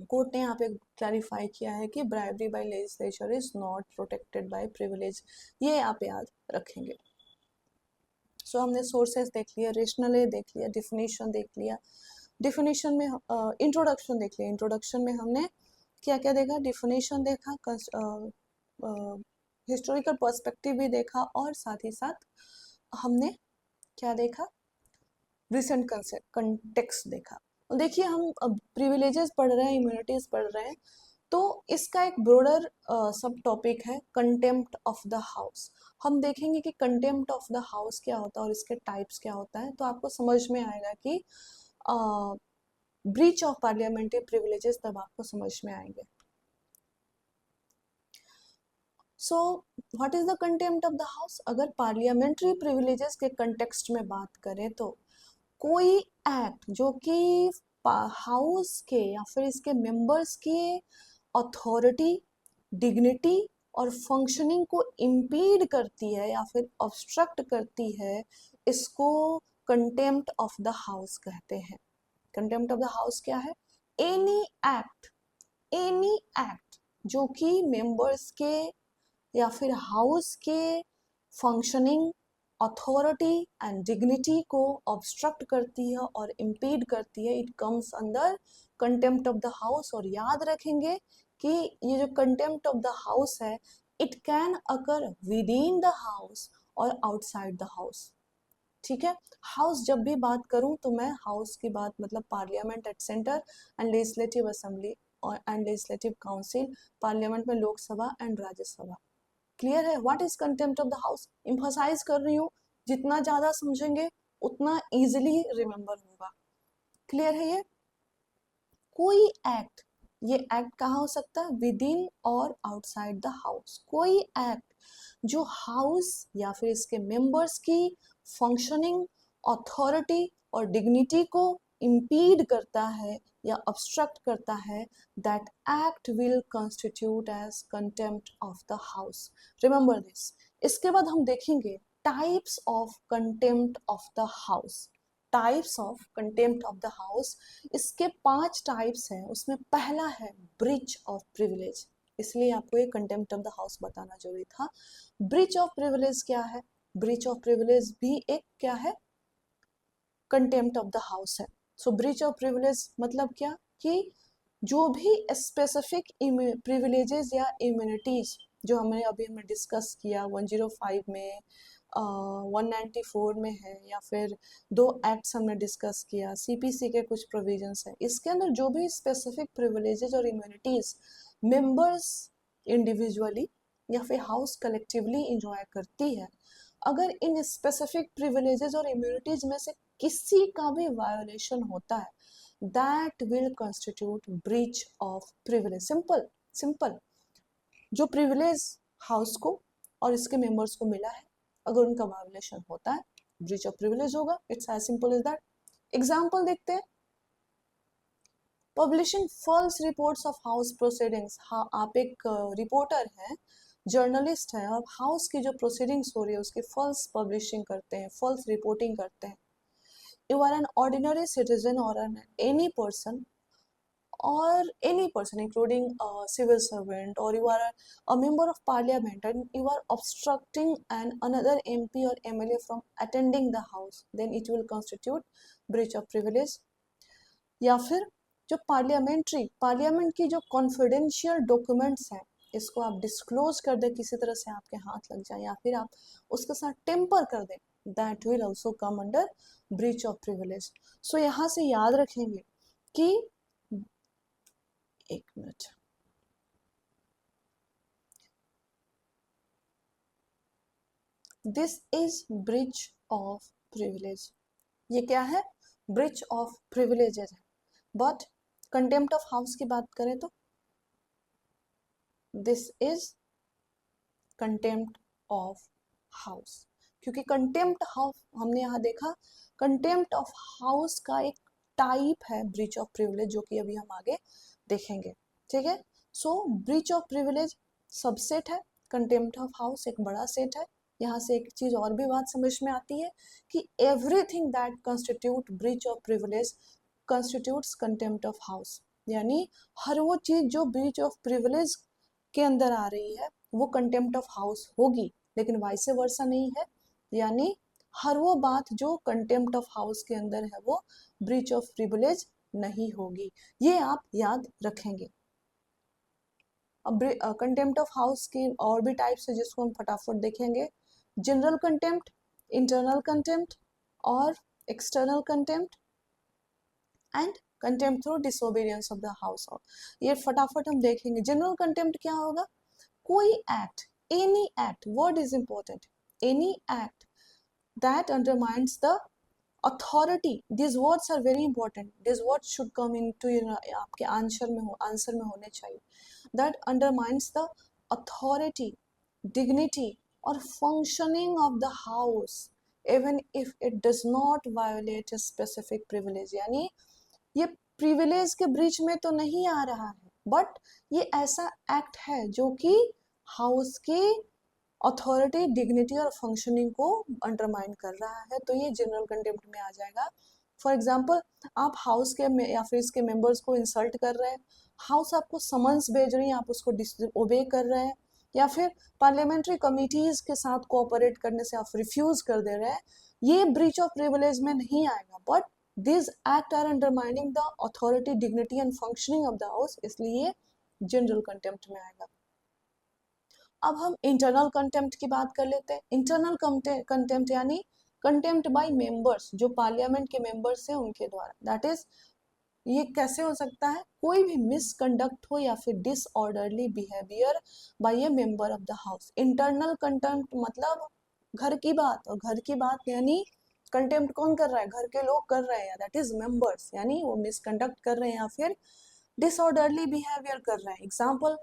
court ने यहाँ पे क्लैरिफाई किया है कि bribery by legislature is not protected by privilege. ये आप याद रखेंगे। सो हमने सोर्सेस देख लिया, रेशनल देख लिया, डिफिनीशन देख लिया। डिफिनीशन में इंट्रोडक्शन देख लिया। इंट्रोडक्शन में हमने क्या क्या देखा, डिफिनीशन देखा, हिस्टोरिकल पर्सपेक्टिव भी देखा, और साथ ही साथ हमने क्या देखा, रिसेंट कंटेक्स्ट देखा। देखिए, हम अब प्रिविलेजेस पढ़ रहे हैं, इम्यूनिटीज पढ़ रहे हैं, तो इसका एक ब्रॉडर सब टॉपिक है कंटेम्प्ट ऑफ द हाउस। हम देखेंगे कि कंटेम्प्ट ऑफ द हाउस क्या होता है और इसके टाइप्स क्या होता है, तो आपको समझ में आएगा कि ब्रीच ऑफ पार्लियामेंट्री प्रिविलेजेस तब आपको समझ में आएंगे। So what is the contempt of the house? अगर पार्लियामेंट्री प्रिविलेजेस के कंटेक्स्ट में बात करें तो कोई एक्ट जो कि हाउस के या फिर इसके मेंबर्स के अथॉरिटी, डिग्निटी और फंक्शनिंग को इम्पीड करती है या फिर ऑब्स्ट्रक्ट करती है, इसको कंटेम्प्ट ऑफ द हाउस कहते हैं। कंटेम्प्ट ऑफ द हाउस क्या है? एनी एक्ट जो कि मेंबर्स के या फिर हाउस के फंक्शनिंग, अथॉरिटी एंड डिग्निटी को ऑब्स्ट्रक्ट करती है और इम्पीड करती है, it comes under contempt of the house. और याद रखेंगे कि ये जो कंटेम्प्ट ऑफ द हाउस है, it can occur with in the house और आउटसाइड द हाउस। ठीक है, हाउस जब भी बात करूं तो मैं हाउस की बात मतलब parliament at centre and legislative assembly और एंड लेजिस्लेटिव काउंसिल, पार्लियामेंट में लोकसभा एंड राज्यसभा। क्लियर है? What is contempt of the house? Emphasize कर रही हूँ, जितना ज्यादा समझेंगे उतना इजिली रिमेम्बर होगा। क्लियर है? ये कोई एक्ट, ये एक्ट कहाँ हो सकता है? विद इन और आउटसाइड द हाउस। कोई एक्ट जो हाउस या फिर इसके मेंबर्स की फंक्शनिंग, अथॉरिटी और डिग्निटी को इम्पीड करता है या ऑब्स्ट्रक्ट करता है, that act will constitute as contempt of the house. Remember this. इसके बाद हम देखेंगे types of contempt of the house. Types of contempt of the house, इसके 5 टाइप्स हैं। उसमें पहला है ब्रीच ऑफ प्रिविलेज, इसलिए आपको ये कंटेम्प्ट ऑफ द हाउस बताना जरूरी था। ब्रीच ऑफ प्रिविलेज क्या है? ब्रीच ऑफ प्रिविलेज भी एक क्या है? कंटेम्प्ट ऑफ द हाउस है। सो ब्रीच ऑफ प्रिविलेज मतलब क्या कि जो भी स्पेसिफिक प्रिविलेजेस या इम्यूनिटीज जो हमने डिस्कस किया 105 में, 194 में है, या फिर 2 एक्ट्स हमने डिस्कस किया, सीपीसी के कुछ प्रोविजंस हैं, इसके अंदर जो भी स्पेसिफिक प्रिविलेजेस और इम्यूनिटीज मेंबर्स इंडिविजुअली या फिर हाउस कलेक्टिवली इंजॉय करती है, अगर इन स्पेसिफिक प्रिविलेजेस और इम्यूनिटीज में से किसी का भी वायोलेशन होता है, that will constitute breach of privilege. Simple simple. जो प्रिविलेज हाउस को और इसके मेंबर्स को मिला है, अगर उनका वायोलेशन होता है, ब्रीच ऑफ प्रिविलेज होगा। It's as simple as that. Example देखते हैं। Publishing false reports of house proceedings. हाँ, आप एक रिपोर्टर हैं, जर्नलिस्ट हैं, और हाउस की जो प्रोसीडिंग्स हो रही है उसकी फॉल्स पब्लिशिंग करते हैं, फॉल्स रिपोर्टिंग करते हैं। You are an ordinary citizen और any person or any person including a civil servant, or you are a member of parliament and you are obstructing another MP or MLA from attending the house, then it will constitute breach of privilege. या फिर जो parliament की जो confidential documents हैं, इसको आप disclose कर दें, किसी तरह से आपके हाथ लग जाए या फिर आप उसके साथ टेम्पर कर दें, that will also come under breach of privilege. So यहाँ से याद रखेंगे कि एक minute, this is breach of privilege. ये क्या है? ब्रीच ऑफ प्रिविलेजेस है। बट कंटेम्प्ट ऑफ हाउस की बात करें तो this is contempt of house, क्योंकि कंटेम्प्ट हाउस हमने यहाँ देखा, कंटेम्प्ट ऑफ हाउस का एक टाइप है ब्रीच ऑफ प्रिविलेज, जो कि अभी हम आगे देखेंगे। ठीक है, सो ब्रीच ऑफ प्रिविलेज सबसेट है, कंटेम्प्ट ऑफ हाउस एक बड़ा सेट है। यहाँ से एक चीज और भी बात समझ में आती है कि everything that constitute breach of privilege constitutes contempt of house, यानी हर वो चीज जो ब्रीच ऑफ प्रिविलेज के अंदर आ रही है वो कंटेम्प्ट ऑफ हाउस होगी, लेकिन वाइसे वर्सा नहीं है। यानी हर वो बात जो कंटेम्प्ट ऑफ हाउस के अंदर है वो ब्रीच ऑफ प्रिविलेज नहीं होगी, ये आप याद रखेंगे। अब कंटेम्प्ट ऑफ हाउस की और भी टाइप्स है जिसको हम फटाफट देखेंगे। जनरल कंटेम्प्ट, इंटरनल कंटेम्प्ट और external contempt and contempt through disobedience of the house hold, ये फटाफट हम देखेंगे। जनरल कंटेम्प्ट क्या होगा? कोई act, any act, word is important, any act that undermines the authority, these words are very important, these words should come into आपके answer में होने चाहिए, that undermines the authority, dignity or functioning of the house even if it does not violate a specific privilege, यानी ये privilege के breach में तो नहीं आ रहा है, बट ये ऐसा एक्ट है जो कि हाउस की अथॉरिटी, डिग्निटी और फंक्शनिंग को अंडरमाइन कर रहा है, तो ये जनरल कंटेम्प्ट में आ जाएगा। फॉर एग्जाम्पल, आप हाउस के या फिर इसके मेंबर्स को इंसल्ट कर रहे हैं, हाउस आपको समन्स भेज रही है, आप उसको डिसओबे कर रहे हैं, या फिर पार्लियामेंट्री कमिटीज के साथ कोऑपरेट करने से आप रिफ्यूज कर दे रहे हैं, ये ब्रीच ऑफ प्रिविलेज में नहीं आएगा, but this act are undermining the authority, dignity and functioning of the house, इसलिए जनरल कंटेम्प्ट में आएगा। अब हम इंटरनल कंटेम्प्ट की बात कर लेते हैं। इंटरनल कंटेम्प्ट यानी कंटेम्प्ट बाय मेंबर्स, जो पार्लियामेंट के मेंबर्स हैं उनके द्वारा, दैट इज ये कैसे हो सकता है? कोई भी मिसकंडक्ट हो या फिर disorderly behaviour by a member of the house. Internal contempt मतलब घर की बात, और घर की बात यानी कंटेम्प्ट कौन कर रहा है? घर के लोग कर रहे हैं, दैट इज मेंबर्स, यानी वो मिसकंडक्ट कर रहे हैं या फिर डिसऑर्डरली बिहेवियर कर रहे हैं। एग्जाम्पल,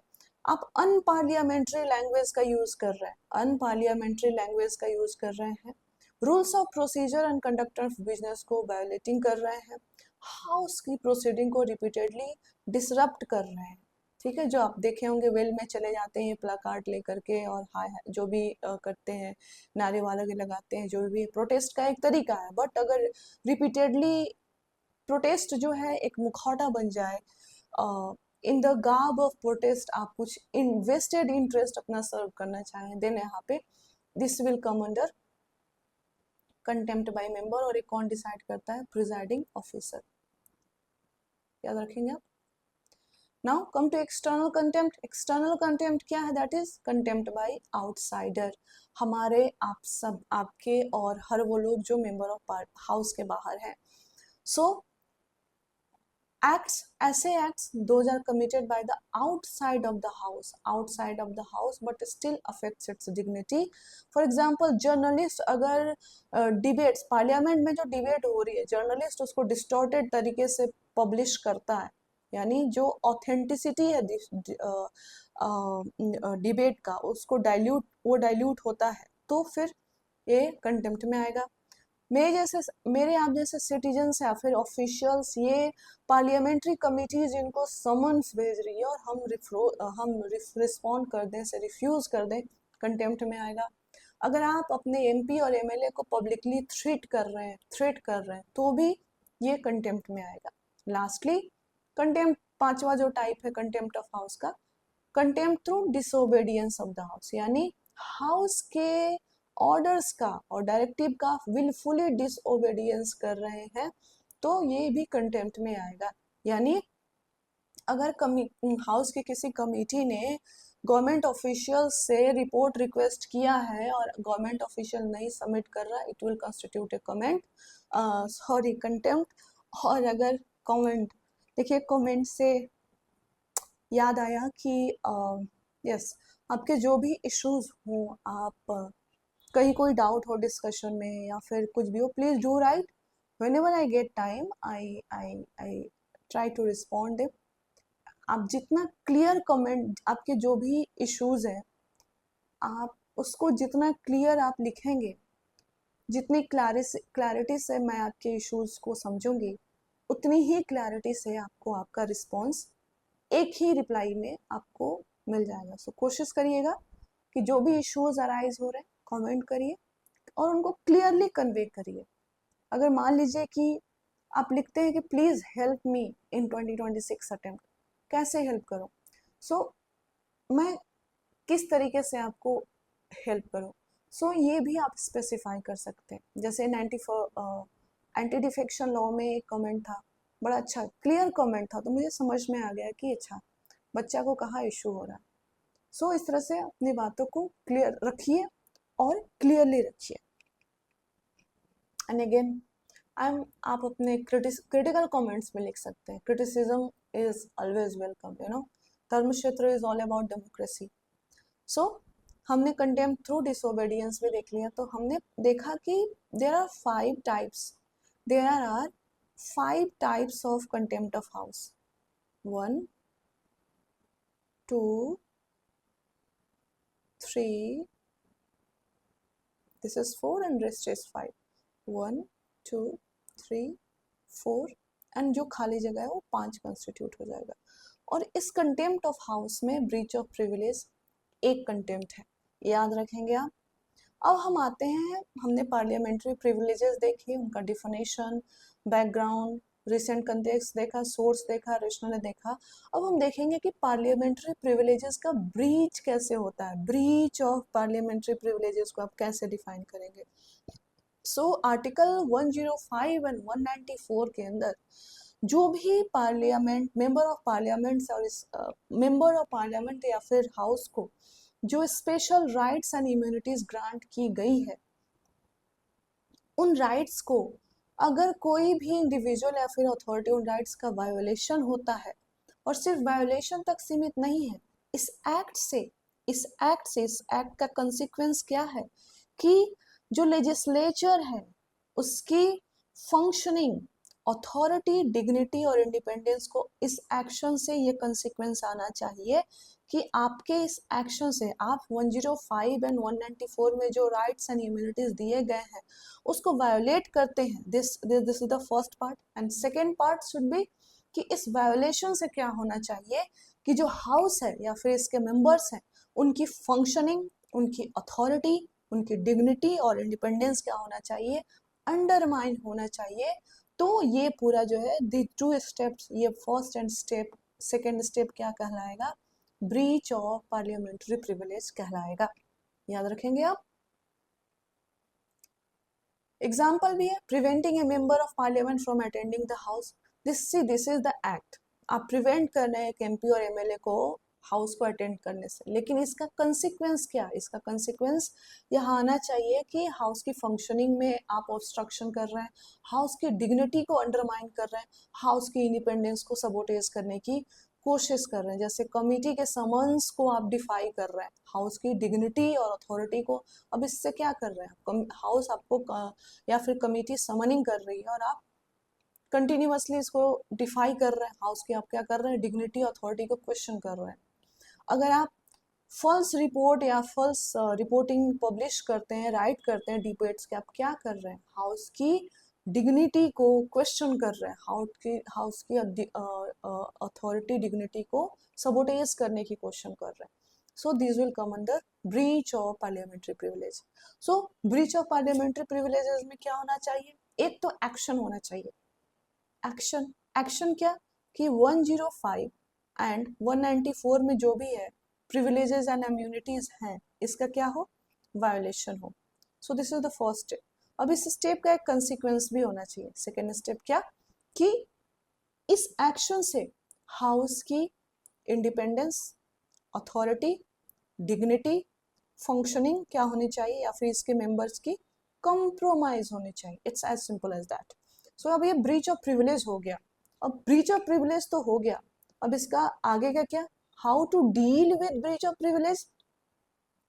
आप अनपार्लियामेंट्री लैंग्वेज का यूज कर रहे हैं, अनपार्लियामेंट्री लैंग्वेज का यूज कर रहे हैं, rules of procedure and conduct of business को वायोलेटिंग कर रहे हैं, हाउस की प्रोसीडिंग को रिपीटेडली डिसरप्ट कर रहे हैं। ठीक है, जो आप देखे होंगे वेल में चले जाते हैं प्लाकार्ड लेकर के और हाय जो भी करते हैं, नारे वाले के लगाते हैं, जो भी प्रोटेस्ट का एक तरीका है, बट अगर रिपीटेडली प्रोटेस्ट जो है एक मुखौटा बन जाए, in the garb of protest आप कुछ इन्वेस्टेड इंटरेस्ट अपना सर्व करना चाहें, देन यहाँ पे this will come under contempt by member, और एक कौन डिसाइड करता है? प्रिजाइडिंग ऑफिसर, याद रखेंगे आप। Now come to external contempt. External contempt क्या है? That is contempt by outsider, हमारे, आप सब, आपके और हर वो लोग जो मेंबर ऑफ हाउस के बाहर हैं। सो acts, ऐसे acts those are committed by the outside of the house but still affects its dignity. For example, journalist अगर डिबेट्स, पार्लियामेंट में जो डिबेट हो रही है, जर्नलिस्ट उसको डिस्टॉर्टेड तरीके से पब्लिश करता है, यानी जो ऑथेंटिसिटी है डिबेट का उसको डाइल्यूट होता है, तो फिर ये कंटेम्प्ट में आएगा। मेरे आप जैसे सिटीजन्स या फिर ऑफिशियल्स, ये पार्लियामेंट्री कमिटीज इनको समन्स भेज रही है और हम रिस्पॉन्ड कर दें, से रिफ्यूज कर दें, कंटेम्प्ट में आएगा। अगर आप अपने एमपी और एमएलए को पब्लिकली थ्रेट कर रहे हैं तो भी ये कंटेम्प्ट में आएगा। लास्टली कंटेम्प्ट, पांचवा जो टाइप है कंटेम्प्ट ऑफ हाउस का, contempt through disobedience of the house, यानी हाउस के ऑर्डर्स का और डायरेक्टिव का विलफुली डिसओबीडियंस कर रहे हैं, तो ये भी कंटेम्प्ट में आएगा। यानी अगर हाउस की किसी कमेटी ने गवर्नमेंट ऑफिशियल से रिपोर्ट रिक्वेस्ट किया है और गवर्नमेंट ऑफिशियल नहीं सबमिट कर रहा, it will constitute A comment, sorry contempt. और अगर कमेंट, देखिए कमेंट से याद आया कि यस, आपके जो भी इश्यूज हो, आप कहीं कोई डाउट हो डिस्कशन में या फिर कुछ भी हो, please do write. Whenever I get time I try to respond it. आप जितना क्लियर कमेंट, आपके जो भी इश्यूज हैं, आप उसको जितना क्लियर आप लिखेंगे, जितनी क्लैरिटी से मैं आपके इश्यूज को समझूंगी, उतनी ही क्लैरिटी से आपको आपका रिस्पॉन्स एक ही रिप्लाई में आपको मिल जाएगा। सो कोशिश करिएगा कि जो भी इश्यूज अराइज हो रहे हैं कमेंट करिए और उनको क्लियरली कन्वे करिए। अगर मान लीजिए कि आप लिखते हैं कि please help me in 2026 attempt, कैसे हेल्प करूं? सो मैं किस तरीके से आपको हेल्प करूं? सो ये भी आप स्पेसिफाई कर सकते हैं। जैसे 94 एंटी डिफेक्शन लॉ में एक कमेंट था, बड़ा अच्छा क्लियर कमेंट था, तो मुझे समझ में आ गया कि अच्छा बच्चा को कहाँ इशू हो रहा है। सो इस तरह से अपनी बातों को क्लियर रखिए और क्लियरली रखिए। एंड अगेन आप अपने क्रिटिकल कमेंट्स में लिख सकते हैं, criticism is always welcome, you know. Dharmakshetra is all about democracy. So हमने कंटेम्प्ट थ्रू डिसोबीडियंस भी देख लिया, तो हमने देखा कि there are 5 types, there are 5 types of contempt of house. 1 2 3, this is 4 and rest is 5, 1 2 3 4 and जो खाली जगह है वो 5 कंस्टिट्यूट हो जाएगा। और इस कंटेम्प्ट ऑफ हाउस में ब्रीच ऑफ प्रिविलेज एक कंटेम्प्ट है, याद रखेंगे आप। अब हम आते हैं, हमने पार्लियामेंट्री प्रिविलेजेस देखे, उनका डिफिनेशन, बैकग्राउंड, रिसेंट कंटेक्स्ट देखा, सोर्स देखा, रेशनल देखा। अब हम देखेंगे कि पार्लियामेंट्री प्रिविलेजेस का ब्रीच कैसे होता है, ब्रीच ऑफ पार्लियामेंट्री प्रिविलेजेस को आप कैसे डिफाइन करेंगे। सो आर्टिकल 105 एंड 194 के अंदर जो भी पार्लियामेंट मेंबर ऑफ पार्लियामेंट और मेंबर ऑफ पार्लियामेंट या फिर हाउस को जो special rights and immunities grant की गई है, उन राइट्स को अगर कोई भी इंडिविजुअल या फिर अथॉरिटी उन राइट्स का वायोलेशन होता है, और सिर्फ वायोलेशन तक सीमित नहीं है, इस एक्ट का कंसिक्वेंस क्या है कि जो लेजिस्लेचर है उसकी फंक्शनिंग, अथॉरिटी, डिग्निटी और इंडिपेंडेंस को इस एक्शन से ये कंसिक्वेंस आना चाहिए कि आपके इस एक्शन से आप 105 एंड 194 में जो राइट्स एंड इम्यूनिटीज दिए गए हैं उसको वायोलेट करते हैं। This is the first part. And second part should be कि इस वायोलेशन से क्या होना चाहिए कि जो हाउस है या फिर इसके मेंबर्स हैं उनकी फंक्शनिंग, उनकी अथॉरिटी, उनकी डिग्निटी और इंडिपेंडेंस क्या होना चाहिए, अंडरमाइन होना चाहिए। तो ये पूरा जो है द 2 स्टेप्स, ये first and step, second step क्या कहलाएगा, ब्रीच ऑफ पार्लियामेंट्री प्रिविलेज कहलाएगा। याद रखेंगे आप। एग्जाम्पल भी है, preventing A member of parliament from attending the house. This is the act. आप प्रिवेंट कर रहे हैं एक एमपी और एमएलए को हाउस को अटेंड करने से, लेकिन इसका कंसिक्वेंस क्या, इसका कंसिक्वेंस यहाँ आना चाहिए कि हाउस की फंक्शनिंग में आप ऑब्स्ट्रक्शन कर रहे हैं, हाउस की डिग्निटी को अंडरमाइन कर रहे हैं, हाउस की इंडिपेंडेंस को सबोटेज करने की कोशिश कर रहे हैं। जैसे कमिटी के समन्स को आप डिफाई कर रहे हैं, हाउस की डिग्निटी और अथॉरिटी को। अब इससे क्या कर रहे हैं, हाउस आपको या फिर कमिटी समनिंग कर रही है और आप कंटिन्यूअसली इसको डिफाई कर रहे हैं, हाउस की आप क्या कर रहे हैं, डिग्निटी अथॉरिटी को क्वेश्चन कर रहे हैं। अगर आप फॉल्स रिपोर्ट या फॉल्स रिपोर्टिंग पब्लिश करते हैं, राइट करते हैं डिबेट्स के, आप क्या कर रहे हैं, हाउस की डिग्निटी को क्वेश्चन कर रहे हैं, हाउस की अथॉरिटी, डिग्निटी को सबोटेज करने की क्वेश्चन कर रहे हैं। So this will come under breach of parliamentary privilege. So breach of parliamentary privileges में क्या होना चाहिए, एक तो एक्शन होना चाहिए। एक्शन क्या कि 105 एंड 194 में जो भी है प्रिविलेजेस एंड इम्यूनिटीज हैं, इसका क्या हो, वायोलेशन हो। सो this is the first step. अब इस स्टेप का एक कंसिक्वेंस भी होना चाहिए। सेकेंड स्टेप क्या कि इस एक्शन से हाउस की इंडिपेंडेंस, अथॉरिटी, डिग्निटी, फंक्शनिंग क्या होनी चाहिए, या फिर इसके मेंबर्स की कंप्रोमाइज होनी चाहिए। It's as simple as that. So अब ये ब्रीच ऑफ प्रिविलेज हो गया। अब ब्रीच ऑफ प्रिविलेज तो हो गया, अब इसका आगे का क्या, how to deal with breach of privilege.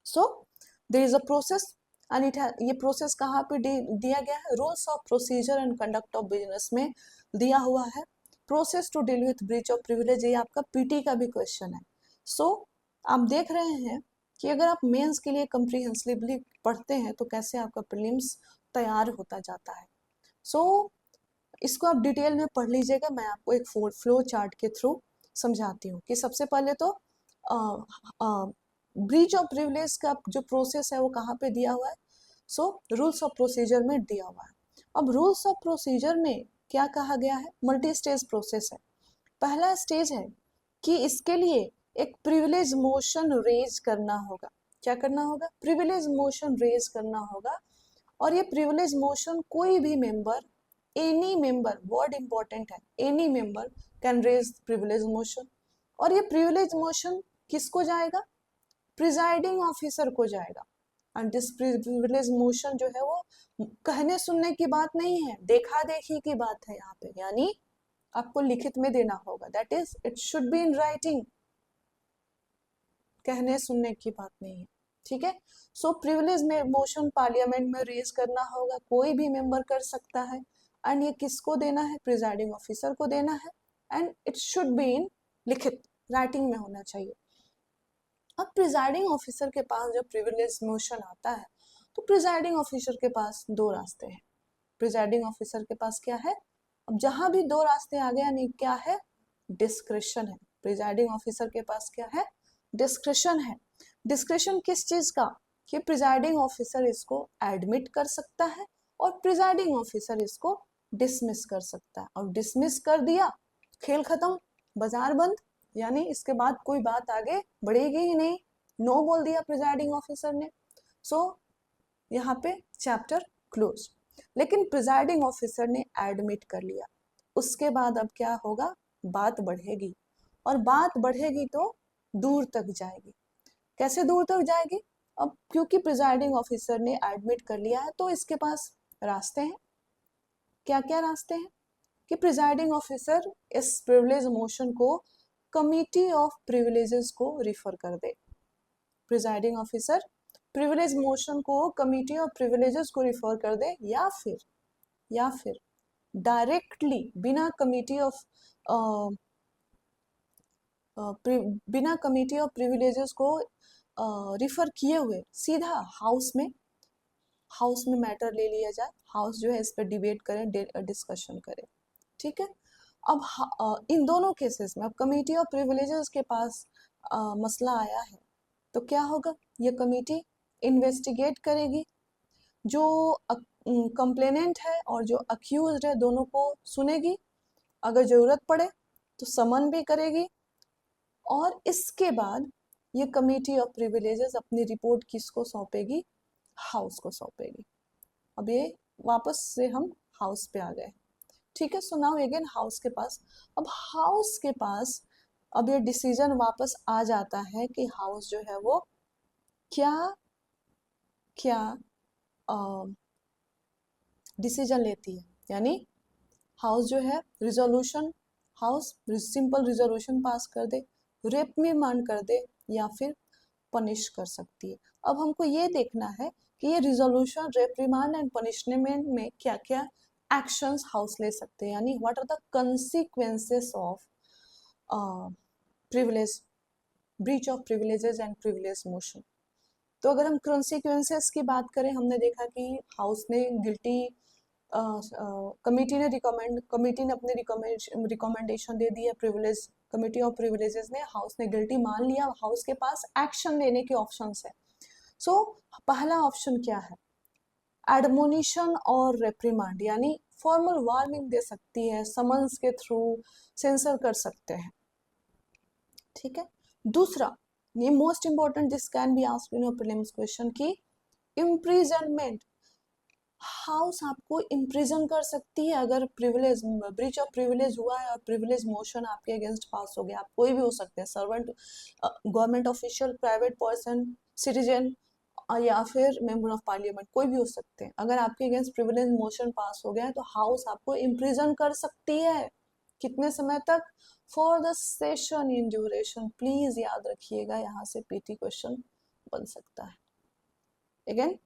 So there is a process and ये प्रोसेस कहाँ पे दिया गया है, rules of procedure and conduct of business में दिया हुआ है। Process to deal with breach of privilege, ये आपका पीटी का भी क्वेश्चन है। सो आप देख रहे हैं कि अगर आप मेंस के लिए कंप्रीहेंसिवली पढ़ते हैं तो कैसे आपका प्रीलिम्स तैयार होता जाता है। सो इसको आप डिटेल में पढ़ लीजिएगा, मैं आपको एक फ्लो चार्ट के थ्रू समझाती हूँ कि सबसे पहले तो ब्रीच ऑफ प्रिविलेज का जो प्रोसेस है वो कहाँ पे दिया हुआ है। सो रूल्स ऑफ प्रोसीजर में दिया हुआ है। अब रूल्स ऑफ प्रोसीजर में क्या कहा गया है, मल्टी स्टेज प्रोसेस है। पहला स्टेज है कि इसके लिए एक प्रिविलेज मोशन रेज करना होगा। क्या करना होगा, प्रिविलेज मोशन रेज करना होगा। और ये प्रिविलेज मोशन कोई भी मेंबर, एनी मेंबर, वर्ड इंपॉर्टेंट है, any member can raise privilege motion. और ये प्रिविलेज मोशन किसको जाएगा, प्रिजाइडिंग ऑफिसर को जाएगा। एंड दिस प्रिविलेज मोशन जो है वो कहने सुनने की बात नहीं है, देखा देखी की बात है यहाँ पे, यानी आपको लिखित में देना होगा, that is it should be in writing, कहने सुनने की बात नहीं है। ठीक है। सो प्रिविलेज में मोशन पार्लियामेंट में रेज करना होगा, कोई भी मेंबर कर सकता है। एंड ये किसको देना है, प्रिजाइडिंग ऑफिसर को देना है। And it should be in लिखित, राइटिंग में होना चाहिए। अब प्रिजाइडिंग ऑफिसर के पास जब प्रिविलेज मोशन आता है तो प्रिजाइडिंग ऑफिसर के पास दो रास्ते हैं। प्रिजाइडिंग ऑफिसर के पास क्या है, अब जहां भी दो रास्ते आ गए यानी क्या है, डिस्क्रिशन है। प्रिजाइडिंग ऑफिसर के पास क्या है, डिस्क्रिशन है। डिस्क्रिशन किस चीज का, कि प्रिजाइडिंग ऑफिसर इसको एडमिट कर सकता है और प्रिजाइडिंग ऑफिसर इसको डिसमिस कर सकता है। और डिसमिस कर दिया, खेल खत्म, बाजार बंद, यानी इसके बाद कोई बात आगे बढ़ेगी ही नहीं, नो बोल दिया प्रिजाइडिंग ऑफिसर ने। सो यहाँ पे चैप्टर क्लोज। लेकिन प्रिजाइडिंग ऑफिसर ने एडमिट कर लिया, उसके बाद अब क्या होगा, बात बढ़ेगी। और बात बढ़ेगी तो दूर तक जाएगी। कैसे दूर तक जाएगी, अब क्योंकि प्रिजाइडिंग ऑफिसर ने एडमिट कर लिया है तो इसके पास रास्ते हैं। क्या क्या रास्ते हैं, कि प्रिजाइडिंग ऑफिसर इस प्रिविलेज मोशन को कमिटी ऑफ प्रिविलेजेस को रिफर कर दे। प्रिजाइडिंग ऑफिसर प्रिविलेज मोशन को कमिटी ऑफ प्रिविलेजेस को रिफर कर दे, या फिर डायरेक्टली बिना कमिटी ऑफ प्रिविलेजेस को रिफर किए हुए सीधा हाउस में मैटर ले लिया जाए, हाउस जो है इस पर डिबेट करें, डिस्कशन करें। ठीक है। अब इन दोनों केसेस में अब कमिटी ऑफ प्रिविलेजेस के पास मसला आया है तो क्या होगा, ये कमिटी इन्वेस्टिगेट करेगी, जो कंप्लेनेंट है और जो अक्यूज्ड है दोनों को सुनेगी, अगर जरूरत पड़े तो समन भी करेगी। और इसके बाद ये कमिटी ऑफ प्रिविलेजेस अपनी रिपोर्ट किसको सौंपेगी, हाउस को सौंपेगी। अब ये वापस से हम हाउस पे आ गए। ठीक है। सो नाउ अगेन हाउस के पास, अब हाउस के पास अब ये डिसीजन वापस आ जाता है कि हाउस जो है वो क्या क्या डिसीजन लेती है। यानी हाउस जो है resolution, house simple resolution pass कर दे, रेप्रिमांड कर दे, या फिर पनिश कर सकती है। अब हमको ये देखना है कि ये रिजोल्यूशन, रेप्रिमांड एंड पनिशमेंट में क्या क्या एक्शंस हाउस ले सकते हैं, यानी what are the consequences of privilege, breach of privileges and privilege motion. तो अगर हम कॉन्सिक्वेंसेस की बात करें, हमने देखा कि हाउस ने गिल्टी, कमिटी ने अपने रिकमेंडेशन दे दी है, प्रिविलेज कमिटी ऑफ प्रिविलेजेस ने, हाउस ने गिल्टी मान लिया, हाउस के पास एक्शन लेने के ऑप्शंस है। सो पहला ऑप्शन क्या है, एडमोनिशन और रेप्रिमांड, यानी फॉर्मल वार्निंग दे सकती है, समन्स के थ्रू सेंसर कर सकते हैं। ठीक है। दूसरा, ये most important, this can be asked in your prelims question, की इम्प्रिजनमेंट, हाउस आपको इम्प्रिजन कर सकती है अगर प्रिविलेज ब्रीच ऑफ प्रिविलेज हुआ है और प्रिविलेज मोशन आपके अगेंस्ट पास हो गया। आप कोई भी हो सकते हैं, servant, government official, private person, citizen या फिर मेंबर ऑफ पार्लियामेंट, कोई भी हो सकते हैं। अगर आपके अगेंस्ट प्रिविलेज मोशन पास हो गया है तो हाउस आपको इम्प्रिजन कर सकती है। कितने समय तक? For the session in duration. Please याद रखिएगा, यहाँ से पीटी क्वेश्चन बन सकता है। अगेन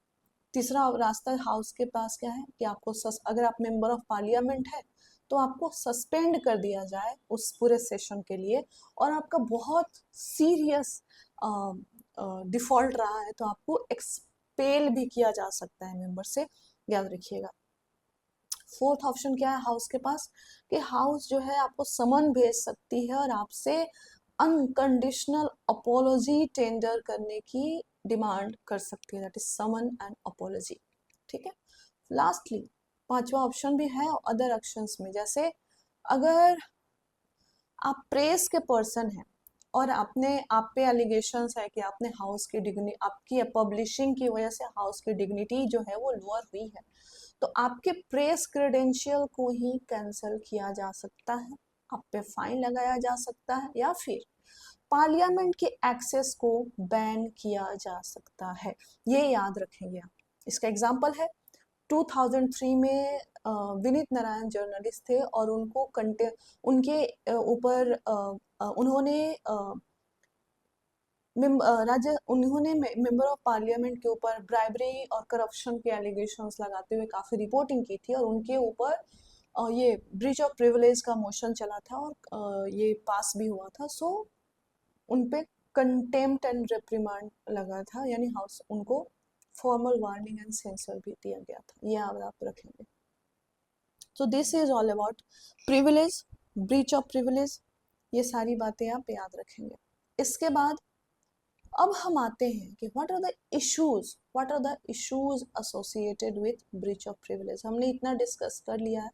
तीसरा रास्ता हाउस के पास क्या है कि आपको अगर आप मेंबर ऑफ पार्लियामेंट है तो आपको सस्पेंड कर दिया जाए उस पूरे सेशन के लिए, और आपका बहुत सीरियस डिफॉल्ट रहा है तो आपको एक्सपेल भी किया जा सकता है मेंबर से, याद रखिएगा। फोर्थ ऑप्शन क्या है हाउस के पास कि हाउस जो है आपको समन भेज सकती है और आपसे अनकंडीशनल अपोलॉजी टेंडर करने की डिमांड कर सकती है, that is someone and apology. ठीक है। लास्टली पांचवा ऑप्शन भी है अदर एक्शंस में, जैसे अगर आप प्रेस के पर्सन हैं और आप पे एलिगेशंस है कि आपने हाउस की डिग्निटी, आपकी पब्लिशिंग की वजह से हाउस की डिग्निटी जो है वो लोअर हुई है, तो आपके प्रेस क्रेडेंशियल को ही कैंसिल किया जा सकता है, आप पे फाइन लगाया जा सकता है, या फिर पार्लियामेंट के एक्सेस को बैन किया जा सकता है। ये याद रखेंगे आप। इसका एग्जांपल है 2003 में विनीत नारायण जर्नलिस्ट थे और उनको उनके ऊपर उन्होंने उन्होंने मेंबर ऑफ पार्लियामेंट के ऊपर ब्राइबरी और करप्शन के एलिगेशंस लगाते हुए काफी रिपोर्टिंग की थी और उनके ऊपर ये ब्रीच ऑफ प्रिविलेज का मोशन चला था और ये पास भी हुआ था। सो उनपे कंटेम्प्ट एंड रिप्रिमांड लगा था, यानी हाउस उनको फॉर्मल वार्निंग एंड सेंसर भी दिया गया था। ये आप रखेंगे। सो this is all about privilege, breach of privilege, ये सारी बातें आप याद रखेंगे। इसके बाद अब हम आते हैं कि what are the issues associated with breach of privilege. हमने इतना डिस्कस कर लिया है,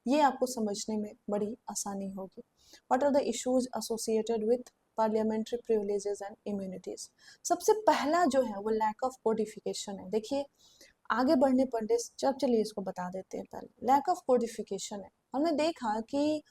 ये आपको समझने में बड़ी आसानी होगी। What are the issues associated with parliamentary privileges and immunities. सबसे पहला जो है वो लैक ऑफ कोडिफिकेशन है। देखिए आगे बढ़ने पर चलिए इसको बता देते हैं। पहले लैक ऑफ कोडिफिकेशन है। हमने देखा कि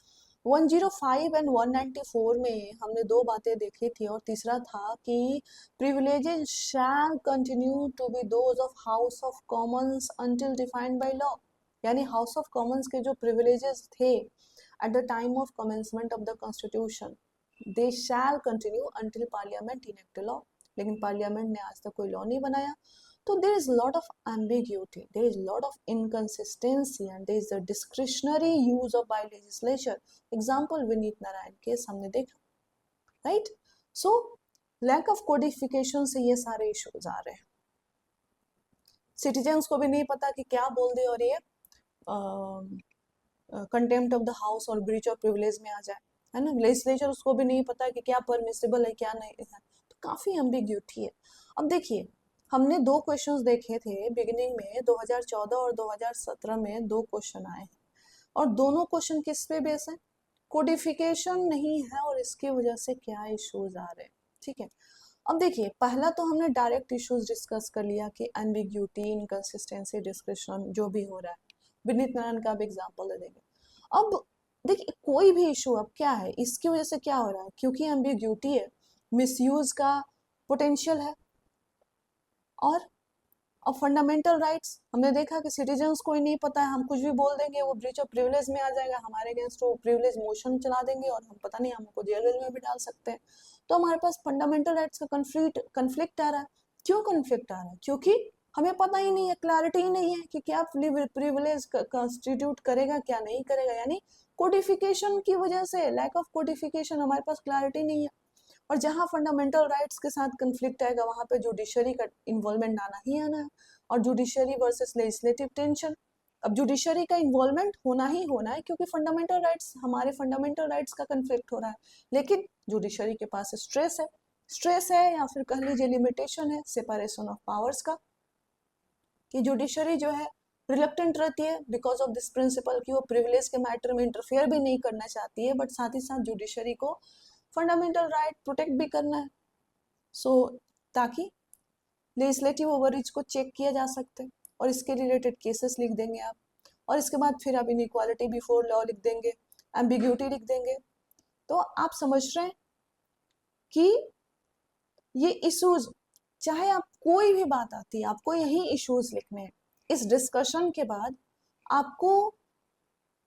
105 एंड 194 में हमने दो बातें देखी थी, और तीसरा था कि privileges shall continue to be those of house of commons until defined by law, यानी हाउस ऑफ कॉमन्स के जो प्रिविलेजेस थे at the time of commencement of the constitution, they shall continue until parliament enact law. लेकिन parliament ने आज तक कोई law नहीं बनाया, तो there is a lot of ambiguity, there is a lot of inconsistency, and there is a discretionary use of by legislature. Example Vineet Narayan case हमने देखा, right? So lack of codification से ये सारे इश्यूज आ रहे हैं। सिटीजन्स को भी नहीं पता कि क्या बोल दे और ये कंटेम्प्ट ऑफ द हाउस और ब्रीच ऑफ प्रिविलेज में आ जाए, है ना। लेजिस्लेचर उसको भी नहीं पता कि क्या परमिसिबल है क्या नहीं है, तो काफी एम्बिग्यूटी है। अब देखिए हमने दो क्वेश्चंस देखे थे बिगिनिंग में, 2014 और 2017 में दो क्वेश्चन आए हैं, और दोनों क्वेश्चन किस पे बेस है? कोडिफिकेशन नहीं है, और इसकी वजह से क्या इश्यूज आ रहे हैं। ठीक है, अब देखिए पहला तो हमने डायरेक्ट इश्यूज डिस्कस कर लिया कि एम्बिग्यूटी, इनकंसिस्टेंसी, डिस्क्रिप्शन जो भी हो रहा है, विनीत नारायण का भी एग्जाम्पल दे देंगे। अब देखिए कोई भी इशू अब क्या है, इसकी वजह से क्या हो रहा है, क्योंकि एम्बिग्यूटी है, मिसयूज का पोटेंशियल है, और फंडामेंटल राइट्स हमने देखा कि सिटीजन्स को ही नहीं पता है, हम कुछ भी बोल देंगे वो ब्रीच ऑफ प्रिविलेज में आ जाएगा, हमारे अगेंस्ट वो प्रिविलेज मोशन चला देंगे और हम पता नहीं हमको जेल में भी डाल सकते हैं। तो हमारे पास फंडामेंटल राइट्स का कन्फ्लिक्ट आ रहा है। क्यों कन्फ्लिक्ट आ रहा है? क्योंकि हमें पता ही नहीं है, क्लैरिटी ही नहीं है कि क्या प्रिविलेज कॉन्स्टिट्यूट करेगा क्या नहीं करेगा, यानी कोडिफिकेशन की वजह से, लैक ऑफ कोडिफिकेशन, हमारे पास क्लैरिटी नहीं है। और जहां फंडामेंटल राइट्स के साथ कंफ्लिक्ट आएगा वहां पे जुडिशरी का इन्वॉल्वमेंट आना ही आना है, और जुडिशरी वर्सेस लेजिस्लेटिव टेंशन। अब जुडिशरी का इन्वॉल्वमेंट होना ही होना है क्योंकि फंडामेंटल राइट्स, हमारे फंडामेंटल राइट्स का कंफ्लिक्ट हो रहा है, लेकिन जुडिशरी के पास स्ट्रेस है या फिर कह लीजिए लिमिटेशन है सेपरेशन ऑफ पावर्स का, कि जुडिशरी जो है रिलक्टेंट रहती है बिकॉज ऑफ दिस प्रिंसिपल कि वो प्रिविलेज के मैटर में इंटरफेयर भी नहीं करना चाहती है, बट साथ ही साथ जुडिशरी को फंडामेंटल राइट प्रोटेक्ट भी करना है, सो ताकि लेजिस्लेटिव ओवररीच को चेक किया जा सकते। और इसके रिलेटेड केसेस लिख देंगे आप, और इसके बाद फिर आप इनइक्वालिटी बिफोर लॉ लिख देंगे, एम्बिग्यूटी लिख देंगे। तो आप समझ रहे हैं कि ये इश्यूज, चाहे आप कोई भी बात आती है आपको यही इश्यूज लिखने हैं। इस डिस्कशन के बाद आपको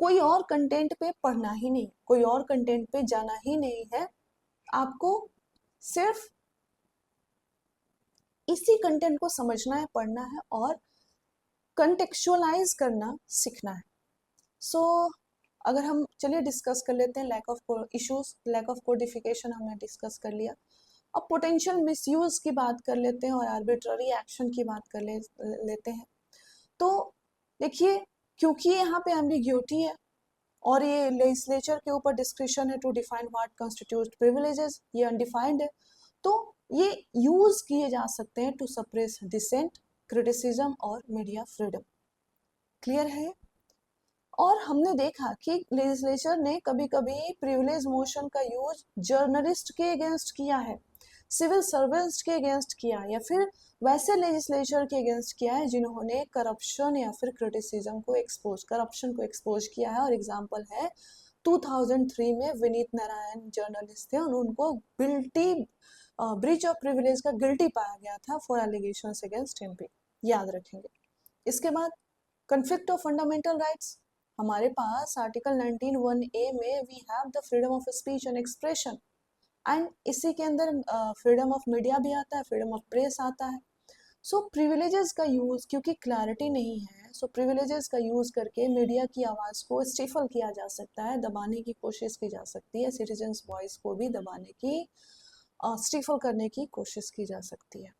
कोई और कंटेंट पे पढ़ना ही नहीं, कोई और कंटेंट पे जाना ही नहीं है, आपको सिर्फ इसी कंटेंट को समझना है, पढ़ना है और कंटेक्चुअलाइज करना सीखना है। सो अगर हम चलिए डिस्कस कर लेते हैं lack of issues, lack of codification हमने डिस्कस कर लिया। अब पोटेंशियल मिसयूज की बात कर लेते हैं और आर्बिट्ररी एक्शन की बात कर लेते हैं। तो देखिए, क्योंकि यहाँ पे एम्बिग्यूटी है और ये लेजिस्लेचर के ऊपर डिस्क्रिप्शन है to define what constitute privileges, ये अनडिफाइंड है, तो ये यूज किए जा सकते हैं टू सप्रेस डिसेंट, क्रिटिसिज्म और मीडिया फ्रीडम। क्लियर है? और हमने देखा कि लेजिस्लेचर ने कभी कभी प्रिविलेज मोशन का यूज जर्नलिस्ट के अगेंस्ट किया है, सिविल सर्वेंट्स के अगेंस्ट किया, या फिर वैसे लेजिस्लेचर के अगेंस्ट किया है जिन्होंने करप्शन या फिर क्रिटिसिज्म को एक्सपोज, करप्शन को एक्सपोज किया है। और एग्जांपल है 2003 में विनीत नारायण जर्नलिस्ट थे और उनको गिल्टी, ब्रीच ऑफ प्रिविलेज का गिल्टी पाया गया था फॉर एलिगेशंस अगेंस्ट एमपी, याद रखेंगे। इसके बाद कन्फ्लिक्ट ऑफ फंडामेंटल राइट्स, हमारे पास आर्टिकल 19(1)(a) में we have the freedom of speech and expression, and इसी के अंदर फ्रीडम ऑफ मीडिया भी आता है, फ्रीडम ऑफ प्रेस आता है। सो प्रिविलेजेस का यूज, क्योंकि क्लैरिटी नहीं है, सो प्रिविलेजेस का यूज करके मीडिया की आवाज को स्टिफल किया जा सकता है, दबाने की कोशिश की जा सकती है, सिटीजन्स वॉइस को भी दबाने की, स्टिफल करने की कोशिश की जा सकती है।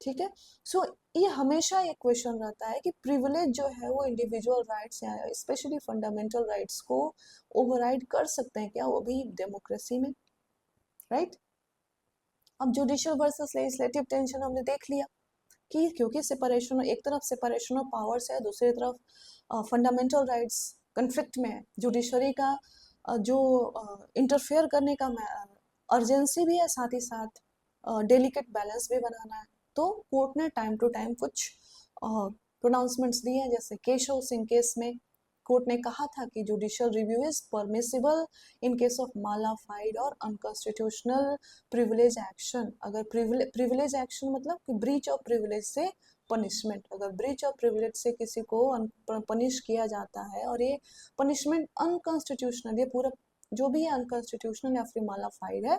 ठीक है? सो ये हमेशा एक क्वेश्चन रहता है कि प्रिविलेज जो है वो इंडिविजुअल राइट्स या स्पेशली फंडामेंटल राइट्स को ओवरराइड कर सकते हैं क्या, वो भी डेमोक्रेसी में, राइट? अब जुडिशियल वर्सेस लेजिस्लेटिव टेंशन हमने देख लिया कि क्योंकि सेपरेशन, एक तरफ सेपरेशन ऑफ पावर्स है, दूसरी तरफ फंडामेंटल राइट्स कन्फ्लिक्ट में है, जुडिशरी का जो इंटरफेयर करने का अर्जेंसी भी है, साथ ही साथ डेलिकेट बैलेंस भी बनाना है। तो कोर्ट ने टाइम टू टाइम कुछ प्रोनाउंसमेंट्स दिए हैं, जैसे केशव सिंह केस में कोर्ट ने कहा था कि judicial review is permissible in case of mala fide और अनकॉन्स्टिट्यूशनल प्रिविलेज एक्शन। अगर प्रिविलेज एक्शन मतलब कि ब्रीच ऑफ प्रिविलेज से पनिशमेंट, अगर ब्रीच ऑफ प्रिविलेज से किसी को पनिश किया जाता है और ये पनिशमेंट अनकॉन्स्टिट्यूशनल, ये पूरा जो भी है अनकॉन्स्टिट्यूशनल या फिर मालाफाइड है,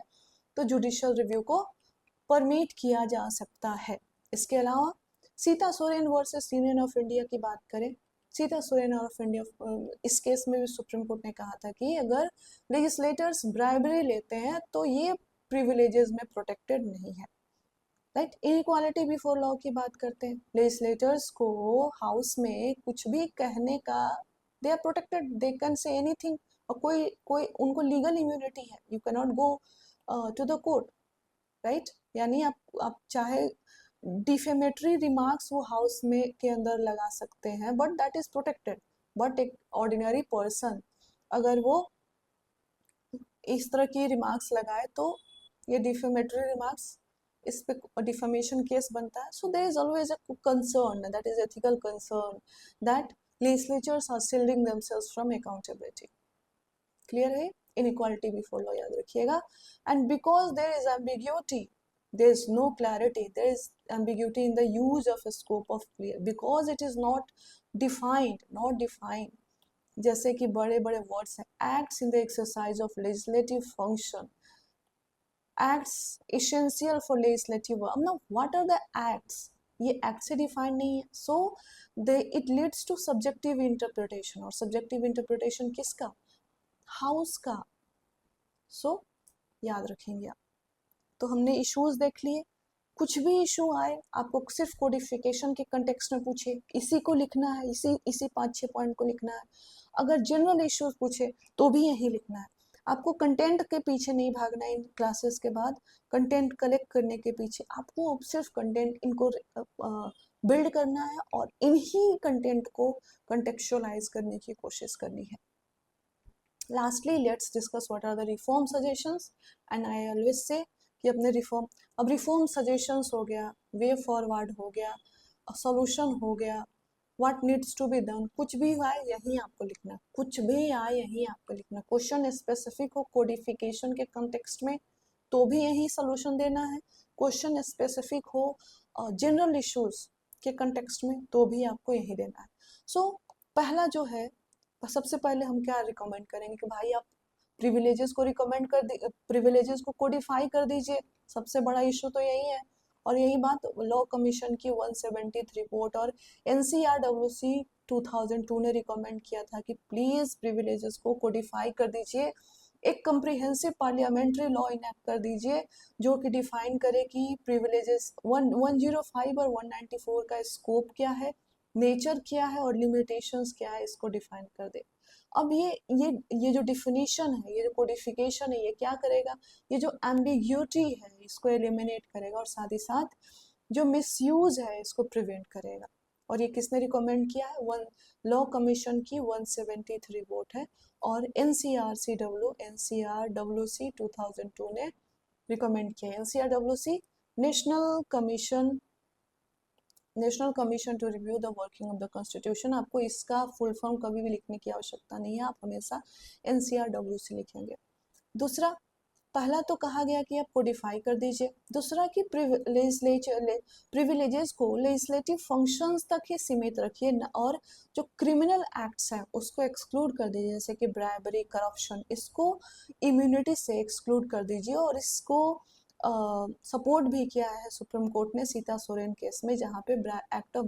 तो जुडिशियल रिव्यू को परमिट किया जा सकता है। इसके अलावा Sita Soren versus union of India की बात करें, सीता सोरेन ऑफ इंडिया, इस केस में भी सुप्रीम कोर्ट ने कहा था कि अगर लेजिस्लेटर्स ब्राइबरी लेते हैं तो ये प्रिविलेजेस में प्रोटेक्टेड नहीं है, राइट? इनइक्वालिटी बिफोर लॉ की बात करते हैं, लेजिस्लेटर्स को हाउस में कुछ भी कहने का, they are protected, they can say anything, और कोई कोई उनको लीगल इम्यूनिटी है, you can not go to the court, right? यानी आप चाहे डिफेमेटरी रिमार्क्स वो हाउस में के अंदर लगा सकते हैं, but that is protected. But एक ऑर्डिनरी पर्सन अगर वो इस तरह की रिमार्क्स लगाए तो ये डिफेमेटरी रिमार्क्स, इस पे डिफेमेशन केस बनता है। So there is always a concern, that is ethical concern, that legislatures are shielding themselves from accountability. Clear है? इनइक्वालिटी बिफोर लॉ याद रखिएगा। And because there is ambiguity, there is no clarity, there is ambiguity in the use of a scope of clear, because it is not defined, जैसे कि बड़े बड़े words हैं, acts in the exercise of legislative function, acts essential for legislative work। now what are the acts, ये act से defined नहीं है, so it leads to subjective interpretation, और subjective interpretation किसका? हाउस का। so याद रखेंगे आप। तो हमने इश्यूज देख लिए, कुछ भी इशू आए आपको सिर्फ कोडिफिकेशन के कंटेक्स्ट में पूछे, इसी को लिखना है, इसी 5-6 पॉइंट को लिखना है। अगर जनरल इश्यूज पूछे तो भी यही लिखना है, आपको कंटेंट के पीछे नहीं भागना है। इन क्लासेस के बाद कंटेंट कलेक्ट करने के पीछे आपको सिर्फ कंटेंट इनको बिल्ड करना है और इन्हीं कंटेंट को कंटेक्चुअलाइज करने की कोशिश करनी है। Lastly let's discuss what are the reform suggestions, and I always say कि अपने रिफॉर्म, अब रिफॉर्म सजेशंस हो गया, वे फॉरवर्ड हो गया, सॉल्यूशन हो गया, what needs to be done, कुछ भी आए यही आपको लिखना, कुछ भी आए यही आपको लिखना। क्वेश्चन स्पेसिफिक हो कोडिफिकेशन के कंटेक्स्ट में तो भी यही सोल्यूशन देना है, क्वेश्चन स्पेसिफिक हो जनरल इश्यूज के कंटेक्स्ट में तो भी आपको यही देना है। सो पहला जो है, सबसे पहले हम क्या रिकमेंड करेंगे कि भाई आप प्रिविलेजेस को रिकमेंड कर दी, प्रिविलेजेस को कोडिफाई कर दीजिए, सबसे बड़ा इशू तो यही है। और यही बात लॉ कमीशन की 173 रिपोर्ट और NCRWC 2002 ने रिकमेंड किया था कि प्लीज प्रिविलेजेस को कोडिफाई कर दीजिए, एक कम्प्रिहेंसिव पार्लियामेंट्री लॉ इनेक्ट कर दीजिए जो कि डिफाइन करे कि प्रिविलेजेस 105 और 194 का स्कोप क्या है, नेचर क्या है और लिमिटेशंस क्या है, इसको डिफाइन कर दे। अब ये जो डिफिनीशन है, ये जो कोडिफिकेशन है, ये क्या करेगा, ये जो एम्बिग्यूटी है इसको एलिमिनेट करेगा और साथ ही साथ जो मिसयूज है इसको प्रिवेंट करेगा। और ये किसने रिकमेंड किया है, लॉ कमीशन की 173 वोट है और NCRWC 2002 ने रिकमेंड किया है। NCRWC national commission to review the working of the constitution. आपको इसका फुल फॉर्म कभी भी लिखने की आवश्यकता नहीं है, आप हमेशा NCRWC लिखेंगे। दूसरा, पहला तो कहा गया कि आप कोडिफाई कर दीजिए, दूसरा कि प्रिविलेजेस को लेजिस्लेटिव फंक्शंस तक ही सीमित रखिए और जो क्रिमिनल एक्ट्स हैं उसको एक्सक्लूड कर दीजिए, जैसे कि ब्राइबरी, करप्शन, इसको इम्यूनिटी से एक्सक्लूड कर दीजिए। और इसको सपोर्ट भी किया है सुप्रीम कोर्ट ने सीता सोरेन केस में, जहाँ पे एक्ट ऑफ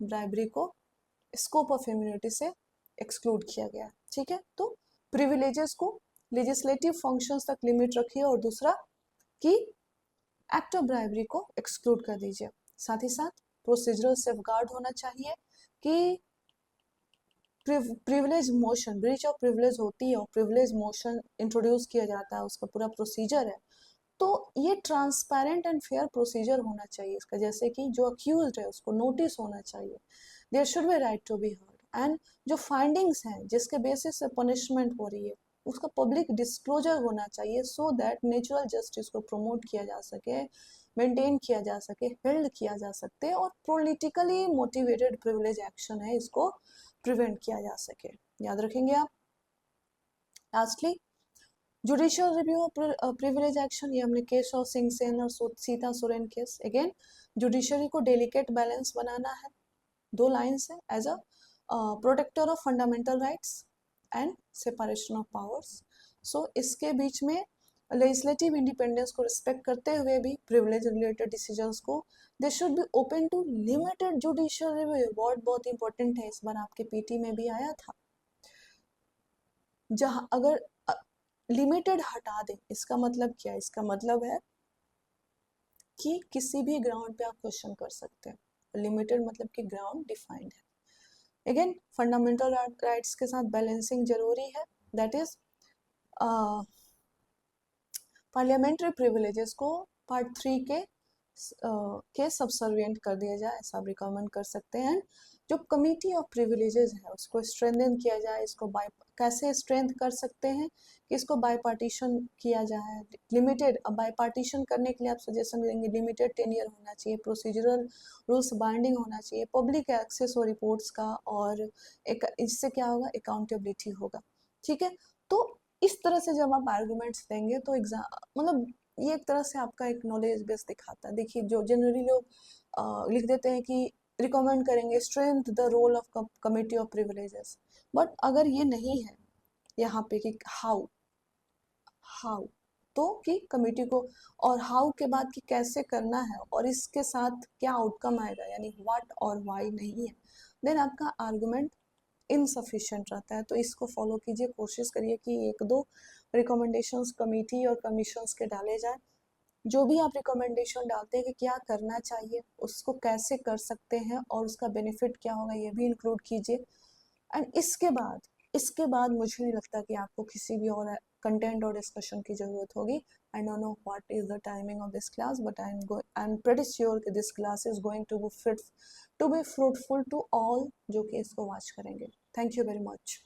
ब्राइबरी को स्कोप ऑफ इम्यूनिटी से एक्सक्लूड किया गया। ठीक है, तो प्रिविलेजेस को लेजिस्लेटिव फंक्शंस तक लिमिट रखिए और दूसरा कि एक्ट ऑफ ब्राइबरी को एक्सक्लूड कर दीजिए। साथ ही साथ प्रोसीजरल सेफगार्ड होना चाहिए कि privilege motion, breach of privilege होती है और प्रिविलेज मोशन इंट्रोड्यूस किया जाता है, उसका पूरा प्रोसीजर है, तो ये ट्रांसपेरेंट एंड फेयर प्रोसीजर होना चाहिए इसका, जैसे कि जो अक्यूज्ड है उसको नोटिस होना चाहिए, there should be right to be heard, and जो फाइंडिंग्स हैं जिसके बेसिस से पनिशमेंट हो रही है उसका पब्लिक डिस्क्लोजर होना चाहिए, सो दैट नेचुरल जस्टिस को प्रमोट किया जा सके, मेंटेन किया जा सके, हेल्ड किया जा सकते और पॉलिटिकली मोटिवेटेड प्रिविलेज एक्शन है इसको प्रिवेंट किया जा सके। याद रखेंगे आप। Lastly, judicial review of privilege action, ये हमने केस ऑफ सिंह सेन और Sita Soren case. Again judiciary को डेलिकेट बैलेंस बनाना है, दो लाइन्स है, as a protector of fundamental rights and separation of powers. So इसके बीच में लेजिस्लेटिव इंडिपेंडेंस को रिस्पेक्ट करते हुए भी प्रिविलेज रिलेटेड डिसीजंस को they should be open to limited judicial review. Word बहुत इंपॉर्टेंट है, इस बार आपके पीटी में भी आया था। जहां अगर लिमिटेड हटा दें, इसका मतलब क्या है, इसका मतलब है कि किसी भी ग्राउंड पे आप क्वेश्चन कर सकते हैं, लिमिटेड मतलब कि ग्राउंड डिफाइंड है। अगेन फंडामेंटल राइट्स के साथ बैलेंसिंग जरूरी है, दैट इज पार्लियामेंट्री प्रिविलेजेस को पार्ट 3 के सबसर्विएंट कर दिया जाए, ऐसा आप रिकमेंड कर सकते हैं। जो कमिटी ऑफ प्रिविलेजेस है उसको स्ट्रेंथन किया जाए, इसको कैसे स्ट्रेंथ कर सकते हैं कि इसको बाईपार्टीशन किया जाए, लिमिटेड। अब बाईपार्टीशन करने के लिए आप सजेशन देंगे लिमिटेड टेन्योर होना चाहिए, प्रोसीजरल रूल्स बाइंडिंग होना चाहिए, पब्लिक एक्सेस हो रिपोर्ट्स का, और एक इससे क्या होगा, अकाउंटेबिलिटी होगा। ठीक है, तो इस तरह से जब आप आर्गुमेंट्स देंगे तो एग्जाम मतलब ये एक तरह से आपका एक नॉलेज बेस दिखाता है। देखिए जो जनरली लोग लिख देते हैं कि रिकमेंड करेंगे strength the role of committee of privileges, but अगर ये नहीं है यहाँ पे कि हाउ तो कि कमिटी को, और हाउ के बाद कि कैसे करना है और इसके साथ क्या आउटकम आएगा, यानी व्हाट और व्हाई नहीं है, देन आपका आर्गुमेंट इनसफिशिएंट रहता है। तो इसको फॉलो कीजिए, कोशिश करिए कि एक दो रिकमेंडेशंस कमेटी और कमीशंस के डाले जाए। जो भी आप रिकमेंडेशन डालते हैं कि क्या करना चाहिए, उसको कैसे कर सकते हैं और उसका बेनिफिट क्या होगा, ये भी इंक्लूड कीजिए। एंड इसके बाद मुझे नहीं लगता कि आपको किसी भी और कंटेंट और डिस्कशन की जरूरत होगी। I don't know what is the timing of this class, but I am pretty sure कि this class is going to be fruitful to all जो कि इसको वॉच करेंगे। Thank you very much.